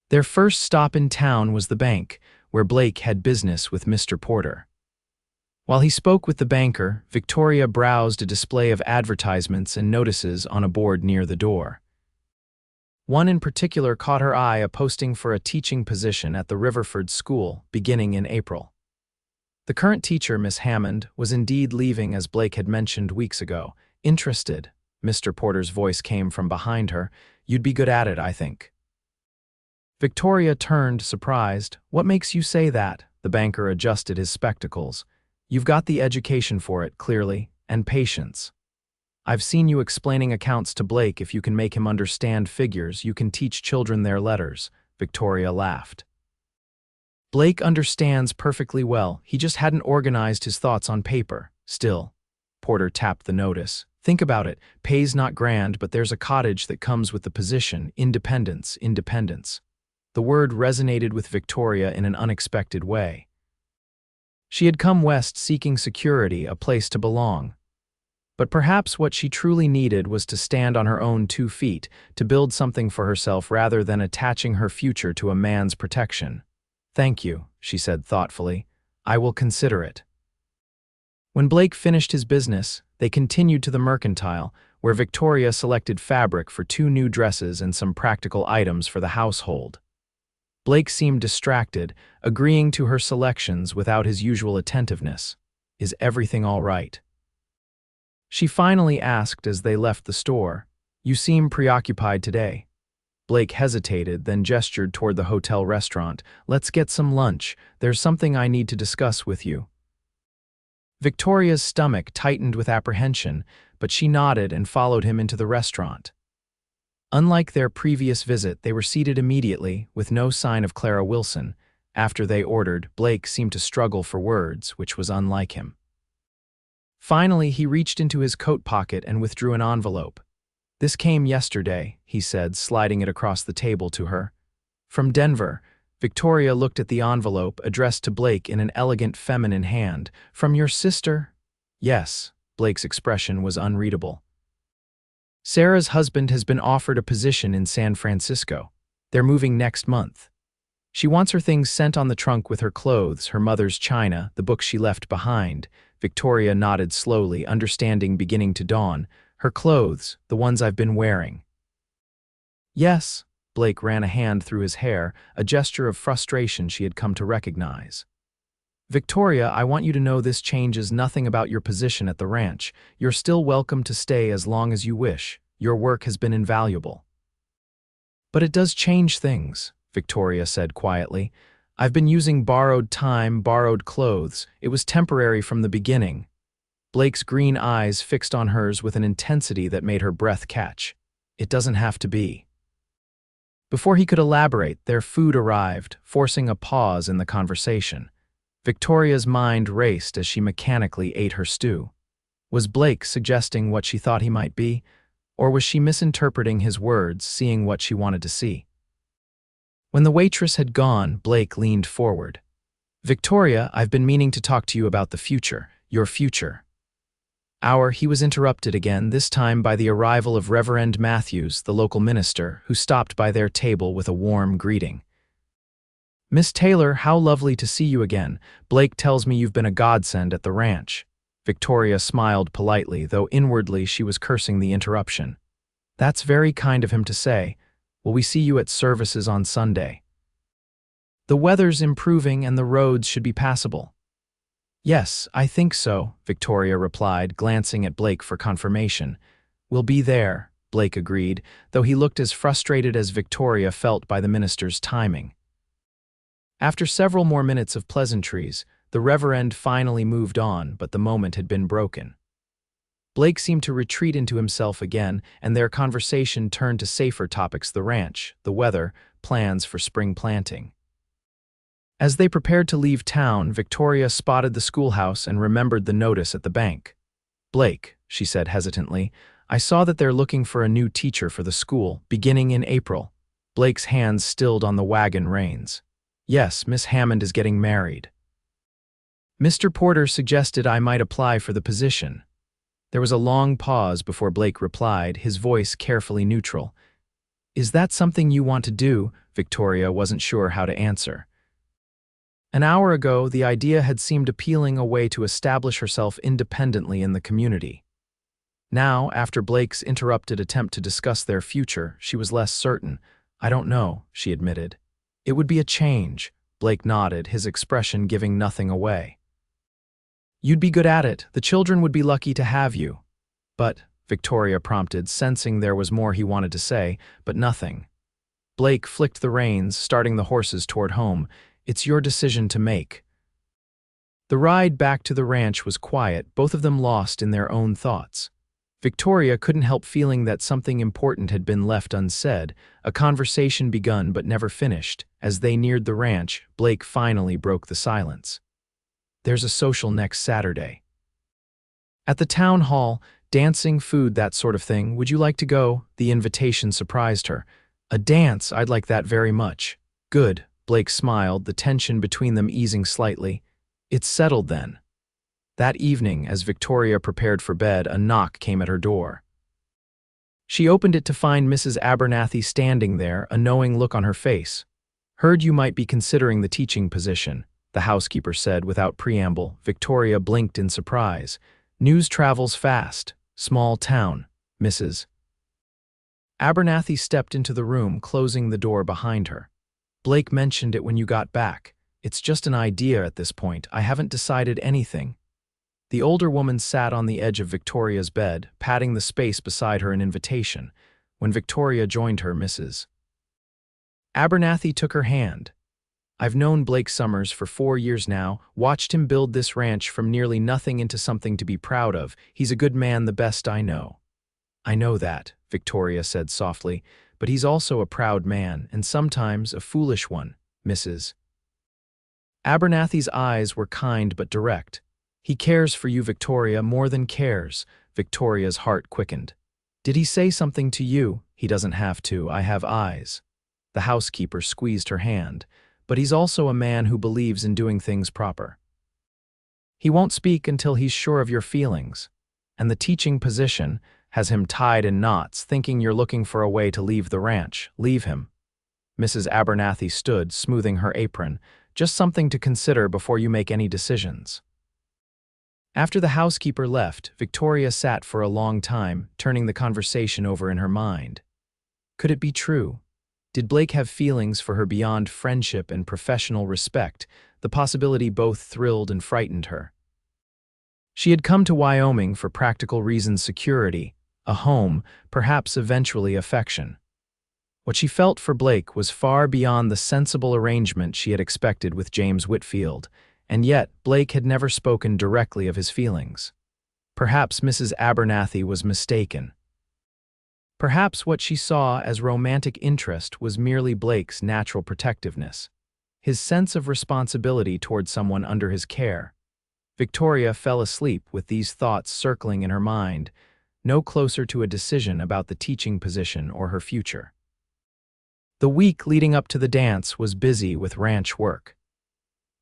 Their first stop in town was the bank, where Blake had business with Mr. Porter. While he spoke with the banker, Victoria browsed a display of advertisements and notices on a board near the door. One in particular caught her eye: a posting for a teaching position at the Riverford School, beginning in April. The current teacher, Miss Hammond, was indeed leaving, as Blake had mentioned weeks ago. Interested? Mr. Porter's voice came from behind her. You'd be good at it, I think. Victoria turned, surprised. "What makes you say that?" The banker adjusted his spectacles. "You've got the education for it, clearly, and patience. I've seen you explaining accounts to Blake. If you can make him understand figures, you can teach children their letters." Victoria laughed. "Blake understands perfectly well. He just hadn't organized his thoughts on paper. Still." Porter tapped the notice. "Think about it. Pay's not grand, but there's a cottage that comes with the position. Independence, independence." The word resonated with Victoria in an unexpected way. She had come west seeking security, a place to belong. But perhaps what she truly needed was to stand on her own 2 feet, to build something for herself rather than attaching her future to a man's protection. "Thank you," she said thoughtfully. "I will consider it." When Blake finished his business, they continued to the mercantile, where Victoria selected fabric for 2 new dresses and some practical items for the household. Blake seemed distracted, agreeing to her selections without his usual attentiveness. "Is everything all right?" She finally asked as they left the store. "You seem preoccupied today." Blake hesitated, then gestured toward the hotel restaurant. "Let's get some lunch. There's something I need to discuss with you." Victoria's stomach tightened with apprehension, but she nodded and followed him into the restaurant. Unlike their previous visit, they were seated immediately, with no sign of Clara Wilson. After they ordered, Blake seemed to struggle for words, which was unlike him. Finally, he reached into his coat pocket and withdrew an envelope. "This came yesterday," he said, sliding it across the table to her. "From Denver." Victoria looked at the envelope, addressed to Blake in an elegant feminine hand. "From your sister?" "Yes." Blake's expression was unreadable. "Sarah's husband has been offered a position in San Francisco. They're moving next month. She wants her things sent on the trunk with her clothes, her mother's china, the book she left behind." Victoria nodded slowly, understanding beginning to dawn. "Her clothes, the ones I've been wearing." "Yes." Blake ran a hand through his hair, a gesture of frustration she had come to recognize. "Victoria, I want you to know this changes nothing about your position at the ranch. You're still welcome to stay as long as you wish. Your work has been invaluable." "But it does change things," Victoria said quietly. "I've been using borrowed time, borrowed clothes. It was temporary from the beginning." Blake's green eyes fixed on hers with an intensity that made her breath catch. "It doesn't have to be." Before he could elaborate, their food arrived, forcing a pause in the conversation. Victoria's mind raced as she mechanically ate her stew. Was Blake suggesting what she thought he might be? Or was she misinterpreting his words, seeing what she wanted to see? When the waitress had gone, Blake leaned forward. "Victoria, I've been meaning to talk to you about the future, your future." He was interrupted again, this time by the arrival of Reverend Matthews, the local minister, who stopped by their table with a warm greeting. "Miss Taylor, how lovely to see you again. Blake tells me you've been a godsend at the ranch." Victoria smiled politely, though inwardly she was cursing the interruption. "That's very kind of him to say. Will we see you at services on Sunday?" "The weather's improving and the roads should be passable." "Yes, I think so," Victoria replied, glancing at Blake for confirmation. "We'll be there," Blake agreed, though he looked as frustrated as Victoria felt by the minister's timing. After several more minutes of pleasantries, the Reverend finally moved on, but the moment had been broken. Blake seemed to retreat into himself again, and their conversation turned to safer topics: the ranch, the weather, plans for spring planting. As they prepared to leave town, Victoria spotted the schoolhouse and remembered the notice at the bank. "Blake," she said hesitantly, "I saw that they're looking for a new teacher for the school, beginning in April." Blake's hands stilled on the wagon reins. "Yes, Miss Hammond is getting married. Mr. Porter suggested I might apply for the position." There was a long pause before Blake replied, his voice carefully neutral. "Is that something you want to do?" Victoria wasn't sure how to answer. An hour ago, the idea had seemed appealing, a way to establish herself independently in the community. Now, after Blake's interrupted attempt to discuss their future, she was less certain. "I don't know," she admitted. "It would be a change." Blake nodded, his expression giving nothing away. "You'd be good at it. The children would be lucky to have you." "But," Victoria prompted, sensing there was more he wanted to say, but nothing. Blake flicked the reins, starting the horses toward home. It's your decision to make. The ride back to the ranch was quiet, both of them lost in their own thoughts. Victoria couldn't help feeling that something important had been left unsaid, a conversation begun but never finished. As they neared the ranch, Blake finally broke the silence. There's a social next Saturday. At the town hall, dancing, food, that sort of thing. Would you like to go? The invitation surprised her. A dance, I'd like that very much. Good, Blake smiled, the tension between them easing slightly. It's settled then. That evening, as Victoria prepared for bed, a knock came at her door. She opened it to find Mrs. Abernathy standing there, a knowing look on her face. Heard you might be considering the teaching position, the housekeeper said without preamble. Victoria blinked in surprise. News travels fast. Small town, Mrs. Abernathy stepped into the room, closing the door behind her. Blake mentioned it when you got back. It's just an idea at this point. I haven't decided anything. The older woman sat on the edge of Victoria's bed, patting the space beside her in invitation. When Victoria joined her, Mrs. Abernathy took her hand. I've known Blake Summers for 4 years now, watched him build this ranch from nearly nothing into something to be proud of. He's a good man, the best I know. I know that, Victoria said softly, but he's also a proud man, and sometimes a foolish one, Mrs. Abernathy's eyes were kind but direct. He cares for you, Victoria, more than cares. Victoria's heart quickened. Did he say something to you? He doesn't have to. I have eyes. The housekeeper squeezed her hand. But he's also a man who believes in doing things proper. He won't speak until he's sure of your feelings. And the teaching position has him tied in knots, thinking you're looking for a way to leave the ranch. Leave him. Mrs. Abernathy stood, smoothing her apron. Just something to consider before you make any decisions. After the housekeeper left, Victoria sat for a long time, turning the conversation over in her mind. Could it be true? Did Blake have feelings for her beyond friendship and professional respect? The possibility both thrilled and frightened her. She had come to Wyoming for practical reasons: security, a home, perhaps eventually affection. What she felt for Blake was far beyond the sensible arrangement she had expected with James Whitfield, and yet Blake had never spoken directly of his feelings. Perhaps Mrs. Abernathy was mistaken. Perhaps what she saw as romantic interest was merely Blake's natural protectiveness, his sense of responsibility toward someone under his care. Victoria fell asleep with these thoughts circling in her mind, no closer to a decision about the teaching position or her future. The week leading up to the dance was busy with ranch work.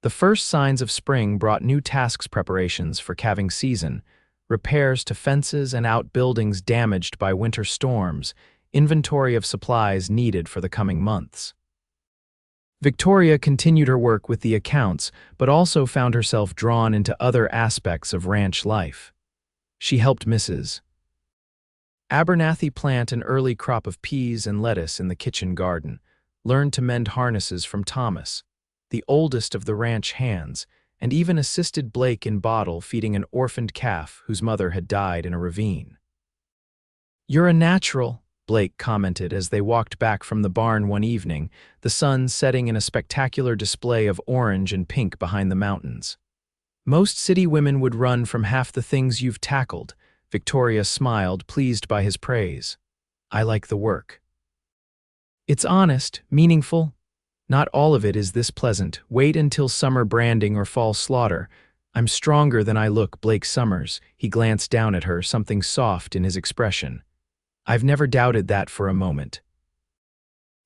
The first signs of spring brought new tasks: preparations for calving season, repairs to fences and outbuildings damaged by winter storms, inventory of supplies needed for the coming months. Victoria continued her work with the accounts, but also found herself drawn into other aspects of ranch life. She helped Mrs. Abernathy plant an early crop of peas and lettuce in the kitchen garden, learned to mend harnesses from Thomas, the oldest of the ranch hands, and even assisted Blake in bottle feeding an orphaned calf whose mother had died in a ravine. "You're a natural," Blake commented as they walked back from the barn one evening, the sun setting in a spectacular display of orange and pink behind the mountains. "Most city women would run from half the things you've tackled." Victoria smiled, pleased by his praise. "I like the work. It's honest, meaningful. Not all of it is this pleasant. Wait until summer branding or fall slaughter. I'm stronger than I look, Blake Summers." He glanced down at her, something soft in his expression. "I've never doubted that for a moment."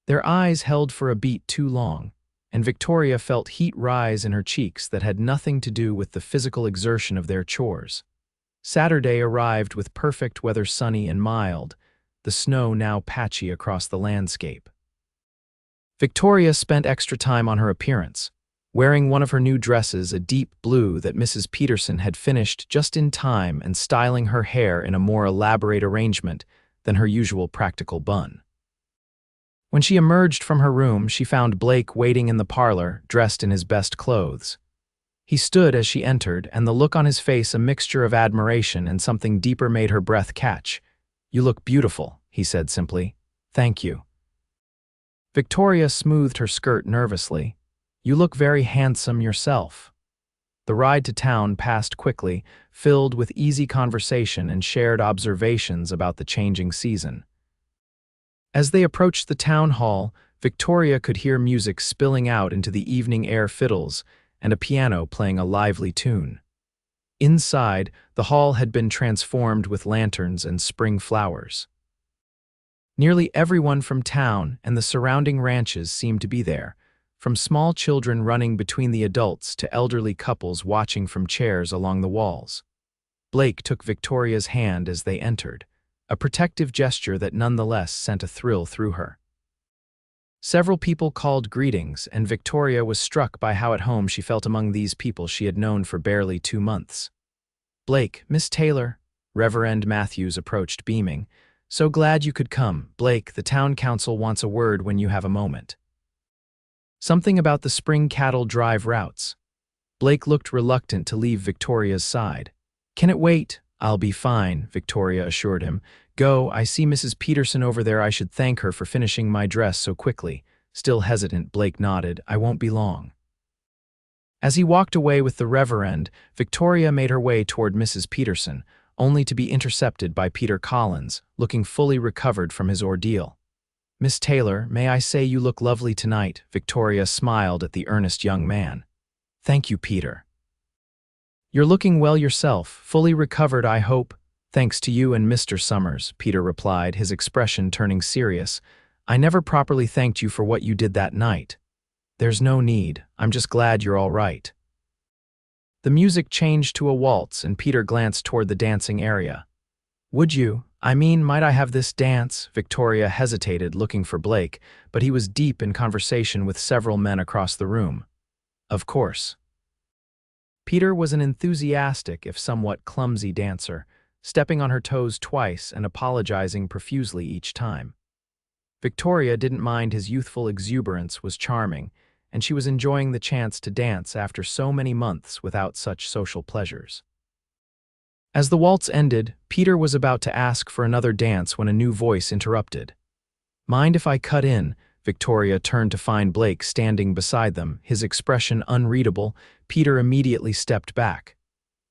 Their eyes held for a beat too long, and Victoria felt heat rise in her cheeks that had nothing to do with the physical exertion of their chores. Saturday arrived with perfect weather, sunny and mild, the snow now patchy across the landscape. Victoria spent extra time on her appearance, wearing one of her new dresses, a deep blue that Mrs. Peterson had finished just in time, and styling her hair in a more elaborate arrangement than her usual practical bun. When she emerged from her room, she found Blake waiting in the parlor, dressed in his best clothes. He stood as she entered, and the look on his face a mixture of admiration and something deeper made her breath catch. "You look beautiful," he said simply. "Thank you." Victoria smoothed her skirt nervously. You look very handsome yourself. The ride to town passed quickly, filled with easy conversation and shared observations about the changing season. As they approached the town hall, Victoria could hear music spilling out into the evening air, fiddles and a piano playing a lively tune. Inside, the hall had been transformed with lanterns and spring flowers. Nearly everyone from town and the surrounding ranches seemed to be there, from small children running between the adults to elderly couples watching from chairs along the walls. Blake took Victoria's hand as they entered, a protective gesture that nonetheless sent a thrill through her. Several people called greetings, and Victoria was struck by how at home she felt among these people she had known for barely 2 months. Blake, Miss Taylor, Reverend Matthews approached beaming. So glad you could come. Blake, the town council wants a word when you have a moment. Something about the spring cattle drive routes. Blake looked reluctant to leave Victoria's side. Can it wait? I'll be fine, Victoria assured him. Go, I see Mrs. Peterson over there. I should thank her for finishing my dress so quickly. Still hesitant, Blake nodded. I won't be long. As he walked away with the Reverend, Victoria made her way toward Mrs. Peterson, only to be intercepted by Peter Collins, looking fully recovered from his ordeal. Miss Taylor, may I say you look lovely tonight? Victoria smiled at the earnest young man. Thank you, Peter. You're looking well yourself, fully recovered, I hope. Thanks to you and Mr. Summers, Peter replied, his expression turning serious. I never properly thanked you for what you did that night. There's no need. I'm just glad you're all right. The music changed to a waltz, and Peter glanced toward the dancing area. Would you? Might I have this dance? Victoria hesitated, looking for Blake, but he was deep in conversation with several men across the room. Of course. Peter was an enthusiastic, if somewhat clumsy dancer, stepping on her toes twice and apologizing profusely each time. Victoria didn't mind his youthful exuberance was charming, and she was enjoying the chance to dance after so many months without such social pleasures. As the waltz ended, Peter was about to ask for another dance when a new voice interrupted. Mind if I cut in? Victoria turned to find Blake standing beside them, his expression unreadable. Peter immediately stepped back.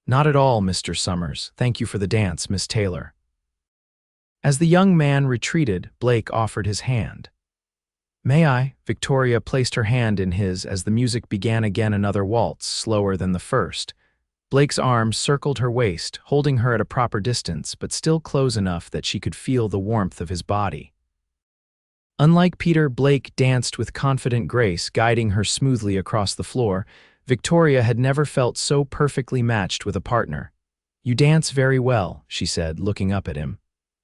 Not at all, Mr. Summers. Thank you for the dance, Miss Taylor. As the young man retreated, Blake offered his hand. May I? Victoria placed her hand in his as the music began again, another waltz, slower than the first. Blake's arms circled her waist, holding her at a proper distance, but still close enough that she could feel the warmth of his body. Unlike Peter, Blake danced with confident grace, guiding her smoothly across the floor. Victoria had never felt so perfectly matched with a partner. You dance very well, she said, looking up at him.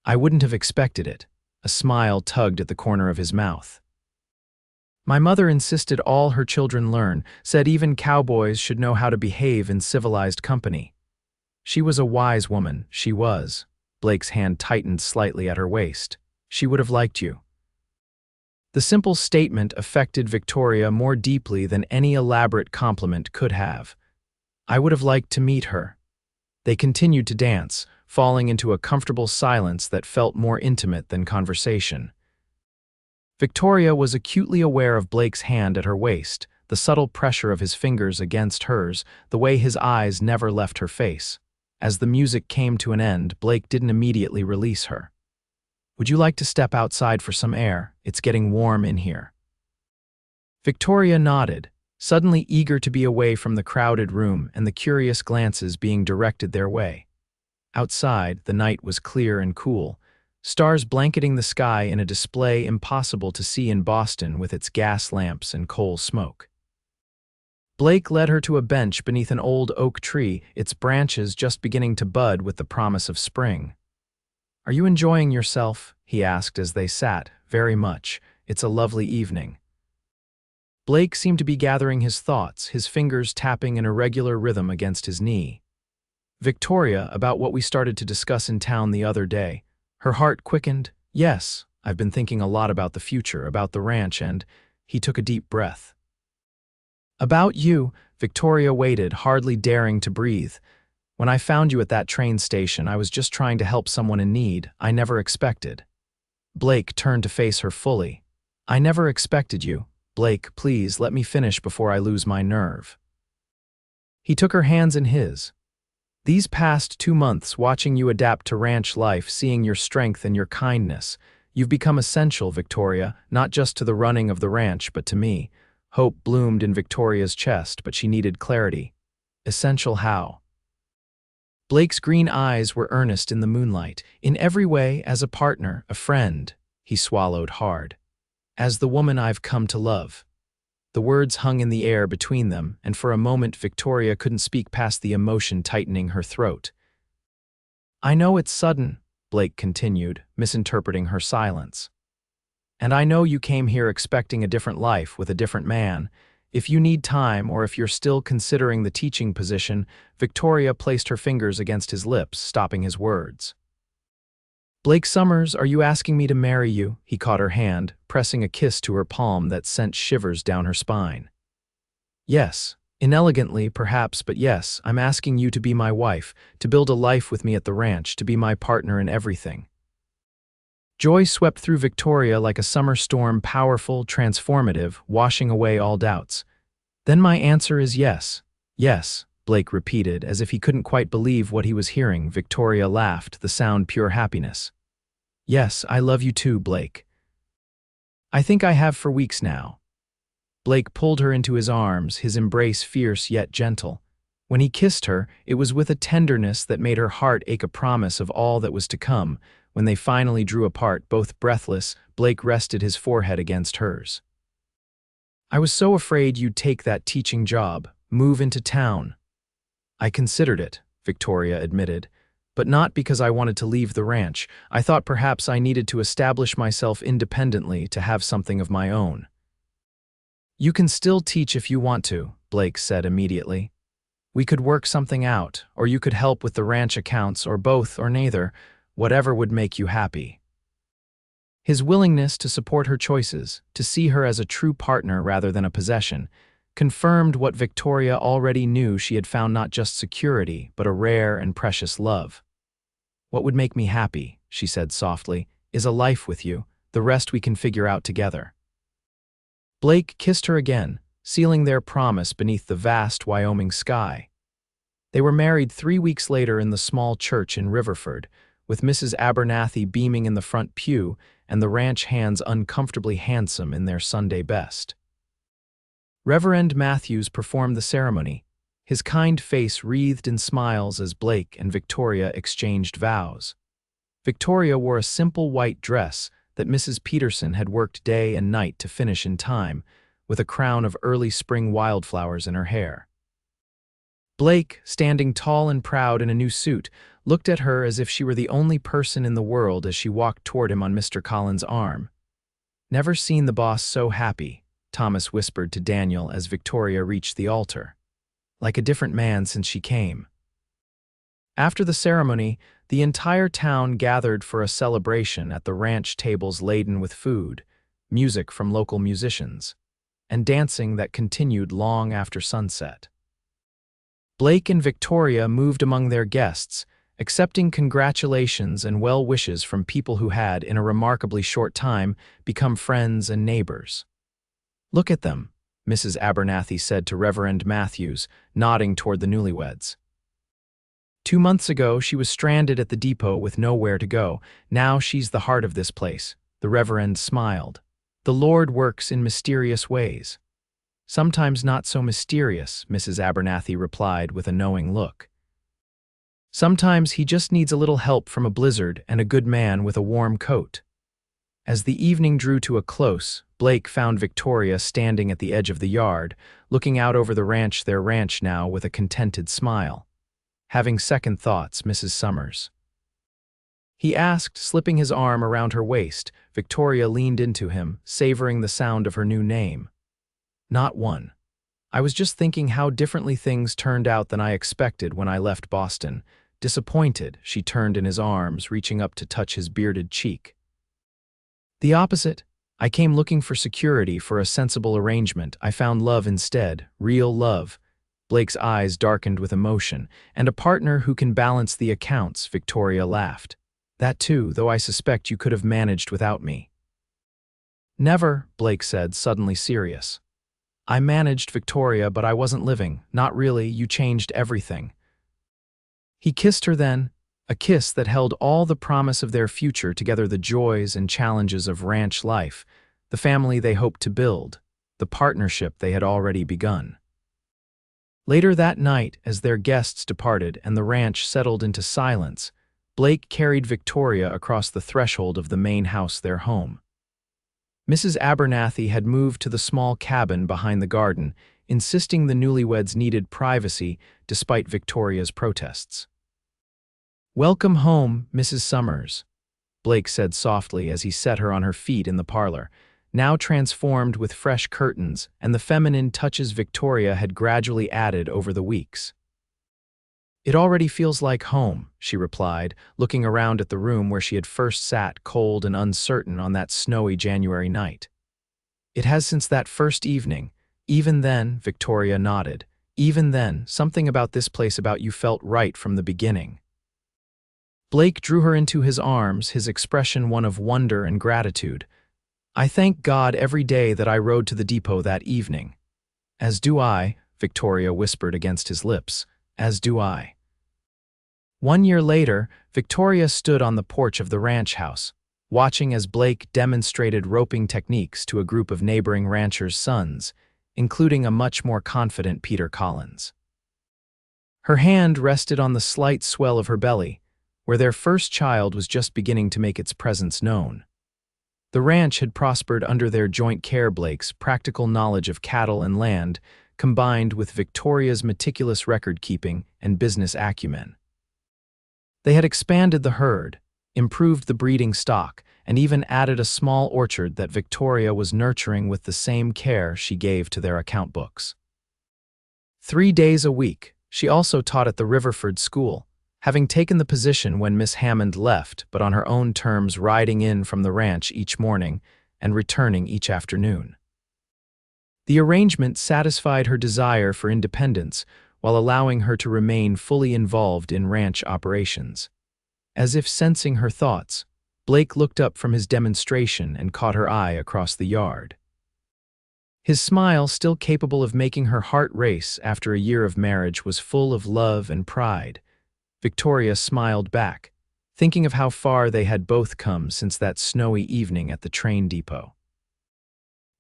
I wouldn't have expected it. A smile tugged at the corner of his mouth. My mother insisted all her children learn, said even cowboys should know how to behave in civilized company. She was a wise woman, she was. Blake's hand tightened slightly at her waist. She would have liked you. The simple statement affected Victoria more deeply than any elaborate compliment could have. I would have liked to meet her. They continued to dance, falling into a comfortable silence that felt more intimate than conversation. Victoria was acutely aware of Blake's hand at her waist, the subtle pressure of his fingers against hers, the way his eyes never left her face. As the music came to an end, Blake didn't immediately release her. Would you like to step outside for some air? It's getting warm in here. Victoria nodded, suddenly eager to be away from the crowded room and the curious glances being directed their way. Outside, the night was clear and cool, stars blanketing the sky in a display impossible to see in Boston with its gas lamps and coal smoke. Blake led her to a bench beneath an old oak tree, its branches just beginning to bud with the promise of spring. Are you enjoying yourself? He asked as they sat. Very much. It's a lovely evening. Blake seemed to be gathering his thoughts, his fingers tapping in a regular rhythm against his knee. Victoria, about what we started to discuss in town the other day. Her heart quickened. Yes, I've been thinking a lot about the future, about the ranch, and he took a deep breath. About you, Victoria waited, hardly daring to breathe. When I found you at that train station, I was just trying to help someone in need. I never expected. Blake turned to face her fully. I never expected you. Blake, please let me finish before I lose my nerve. He took her hands in his. These past 2 months watching you adapt to ranch life, seeing your strength and your kindness, you've become essential, Victoria, not just to the running of the ranch, but to me. Hope bloomed in Victoria's chest, but she needed clarity. Essential how? Blake's green eyes were earnest in the moonlight. In every way, as a partner, a friend. He swallowed hard. As the woman I've come to love. The words hung in the air between them, and for a moment Victoria couldn't speak past the emotion tightening her throat. I know it's sudden, Blake continued, misinterpreting her silence. And I know you came here expecting a different life with a different man. If you need time, or if you're still considering the teaching position, Victoria placed her fingers against his lips, stopping his words. Blake Summers, are you asking me to marry you? He caught her hand, pressing a kiss to her palm that sent shivers down her spine. Yes, inelegantly perhaps, but yes, I'm asking you to be my wife, to build a life with me at the ranch, to be my partner in everything. Joy swept through Victoria like a summer storm, powerful, transformative, washing away all doubts. Then my answer is yes. Yes, Blake repeated, as if he couldn't quite believe what he was hearing. Victoria laughed, the sound pure happiness. Yes, I love you too, Blake. I think I have for weeks now. Blake pulled her into his arms, his embrace fierce yet gentle. When he kissed her, it was with a tenderness that made her heart ache, a promise of all that was to come. When they finally drew apart, both breathless, Blake rested his forehead against hers. I was so afraid you'd take that teaching job, move into town. I considered it, Victoria admitted, but not because I wanted to leave the ranch. I thought perhaps I needed to establish myself independently, to have something of my own. You can still teach if you want to, Blake said immediately. We could work something out, or you could help with the ranch accounts, or both, or neither, whatever would make you happy. His willingness to support her choices, to see her as a true partner rather than a possession, confirmed what Victoria already knew. She had found not just security, but a rare and precious love. What would make me happy, she said softly, is a life with you. The rest we can figure out together. Blake kissed her again, sealing their promise beneath the vast Wyoming sky. They were married 3 weeks later in the small church in Riverford, with Mrs. Abernathy beaming in the front pew and the ranch hands uncomfortably handsome in their Sunday best. Reverend Matthews performed the ceremony, his kind face wreathed in smiles as Blake and Victoria exchanged vows. Victoria wore a simple white dress that Mrs. Peterson had worked day and night to finish in time, with a crown of early spring wildflowers in her hair. Blake, standing tall and proud in a new suit, looked at her as if she were the only person in the world as she walked toward him on Mr. Collins' arm. Never seen the boss so happy, Thomas whispered to Daniel as Victoria reached the altar. Like a different man since she came. After the ceremony, the entire town gathered for a celebration at the ranch, tables laden with food, music from local musicians, and dancing that continued long after sunset. Blake and Victoria moved among their guests, accepting congratulations and well wishes from people who had, in a remarkably short time, become friends and neighbors. Look at them, Mrs. Abernathy said to Reverend Matthews, nodding toward the newlyweds. 2 months ago, she was stranded at the depot with nowhere to go. Now she's the heart of this place. The Reverend smiled. The Lord works in mysterious ways. Sometimes not so mysterious, Mrs. Abernathy replied with a knowing look. Sometimes he just needs a little help from a blizzard and a good man with a warm coat. As the evening drew to a close, Blake found Victoria standing at the edge of the yard, looking out over the ranch, their ranch now, with a contented smile. Having second thoughts, Mrs. Summers? He asked, slipping his arm around her waist. Victoria leaned into him, savoring the sound of her new name. Not one. I was just thinking how differently things turned out than I expected when I left Boston. Disappointed, she turned in his arms, reaching up to touch his bearded cheek. The opposite. I came looking for security, for a sensible arrangement. I found love instead, real love. Blake's eyes darkened with emotion. And a partner who can balance the accounts, Victoria laughed. That too, though I suspect you could have managed without me. Never, Blake said, suddenly serious. I managed Victoria, but I wasn't living. Not really, you changed everything. He kissed her then, a kiss that held all the promise of their future together, the joys and challenges of ranch life, the family they hoped to build, the partnership they had already begun. Later that night, as their guests departed and the ranch settled into silence, Blake carried Victoria across the threshold of the main house, their home. Mrs. Abernathy had moved to the small cabin behind the garden, insisting the newlyweds needed privacy despite Victoria's protests. "Welcome home, Mrs. Summers," Blake said softly as he set her on her feet in the parlor, now transformed with fresh curtains and the feminine touches Victoria had gradually added over the weeks. "It already feels like home," she replied, looking around at the room where she had first sat cold and uncertain on that snowy January night. "It has since that first evening. Even then," Victoria nodded, "even then, something about this place, about you, felt right from the beginning." Blake drew her into his arms, his expression one of wonder and gratitude. "I thank God every day that I rode to the depot that evening." "As do I," Victoria whispered against his lips. "As do I." 1 year later, Victoria stood on the porch of the ranch house, watching as Blake demonstrated roping techniques to a group of neighboring ranchers' sons, including a much more confident Peter Collins. Her hand rested on the slight swell of her belly, where their first child was just beginning to make its presence known. The ranch had prospered under their joint care. Blake's practical knowledge of cattle and land, combined with Victoria's meticulous record-keeping and business acumen. They had expanded the herd, improved the breeding stock, and even added a small orchard that Victoria was nurturing with the same care she gave to their account books. 3 days a week, she also taught at the Riverford School, having taken the position when Miss Hammond left, but on her own terms, riding in from the ranch each morning and returning each afternoon. The arrangement satisfied her desire for independence while allowing her to remain fully involved in ranch operations. As if sensing her thoughts, Blake looked up from his demonstration and caught her eye across the yard. His smile, still capable of making her heart race after a year of marriage, was full of love and pride. Victoria smiled back, thinking of how far they had both come since that snowy evening at the train depot.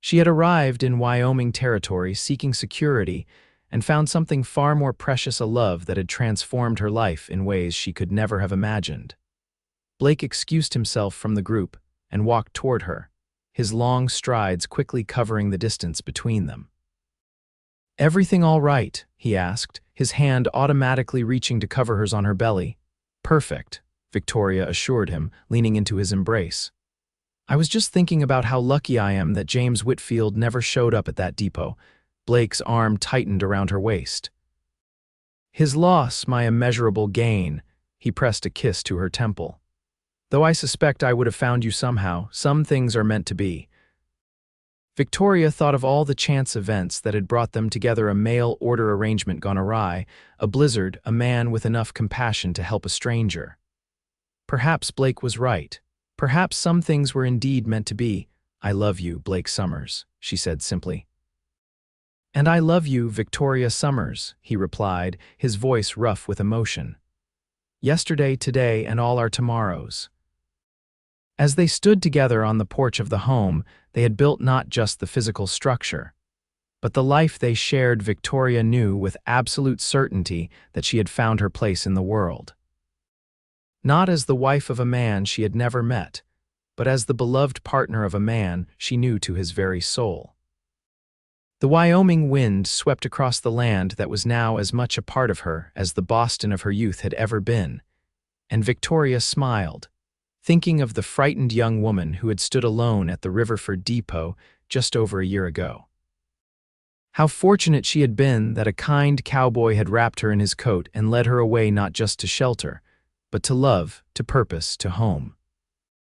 She had arrived in Wyoming territory seeking security and found something far more precious, a love that had transformed her life in ways she could never have imagined. Blake excused himself from the group and walked toward her, his long strides quickly covering the distance between them. "Everything all right?" he asked, his hand automatically reaching to cover hers on her belly. "Perfect," Victoria assured him, leaning into his embrace. "I was just thinking about how lucky I am that James Whitfield never showed up at that depot." Blake's arm tightened around her waist. "His loss, my immeasurable gain." He pressed a kiss to her temple. "Though I suspect I would have found you somehow. Some things are meant to be." Victoria thought of all the chance events that had brought them together: a mail-order arrangement gone awry, a blizzard, a man with enough compassion to help a stranger. Perhaps Blake was right. Perhaps some things were indeed meant to be. "I love you, Blake Summers," she said simply. "And I love you, Victoria Summers," he replied, his voice rough with emotion. "Yesterday, today, and all our tomorrows." As they stood together on the porch of the home, they had built not just the physical structure, but the life they shared. Victoria knew with absolute certainty that she had found her place in the world. Not as the wife of a man she had never met, but as the beloved partner of a man she knew to his very soul. The Wyoming wind swept across the land that was now as much a part of her as the Boston of her youth had ever been, and Victoria smiled, thinking of the frightened young woman who had stood alone at the Riverford depot just over a year ago. How fortunate she had been that a kind cowboy had wrapped her in his coat and led her away, not just to shelter, but to love, to purpose, to home.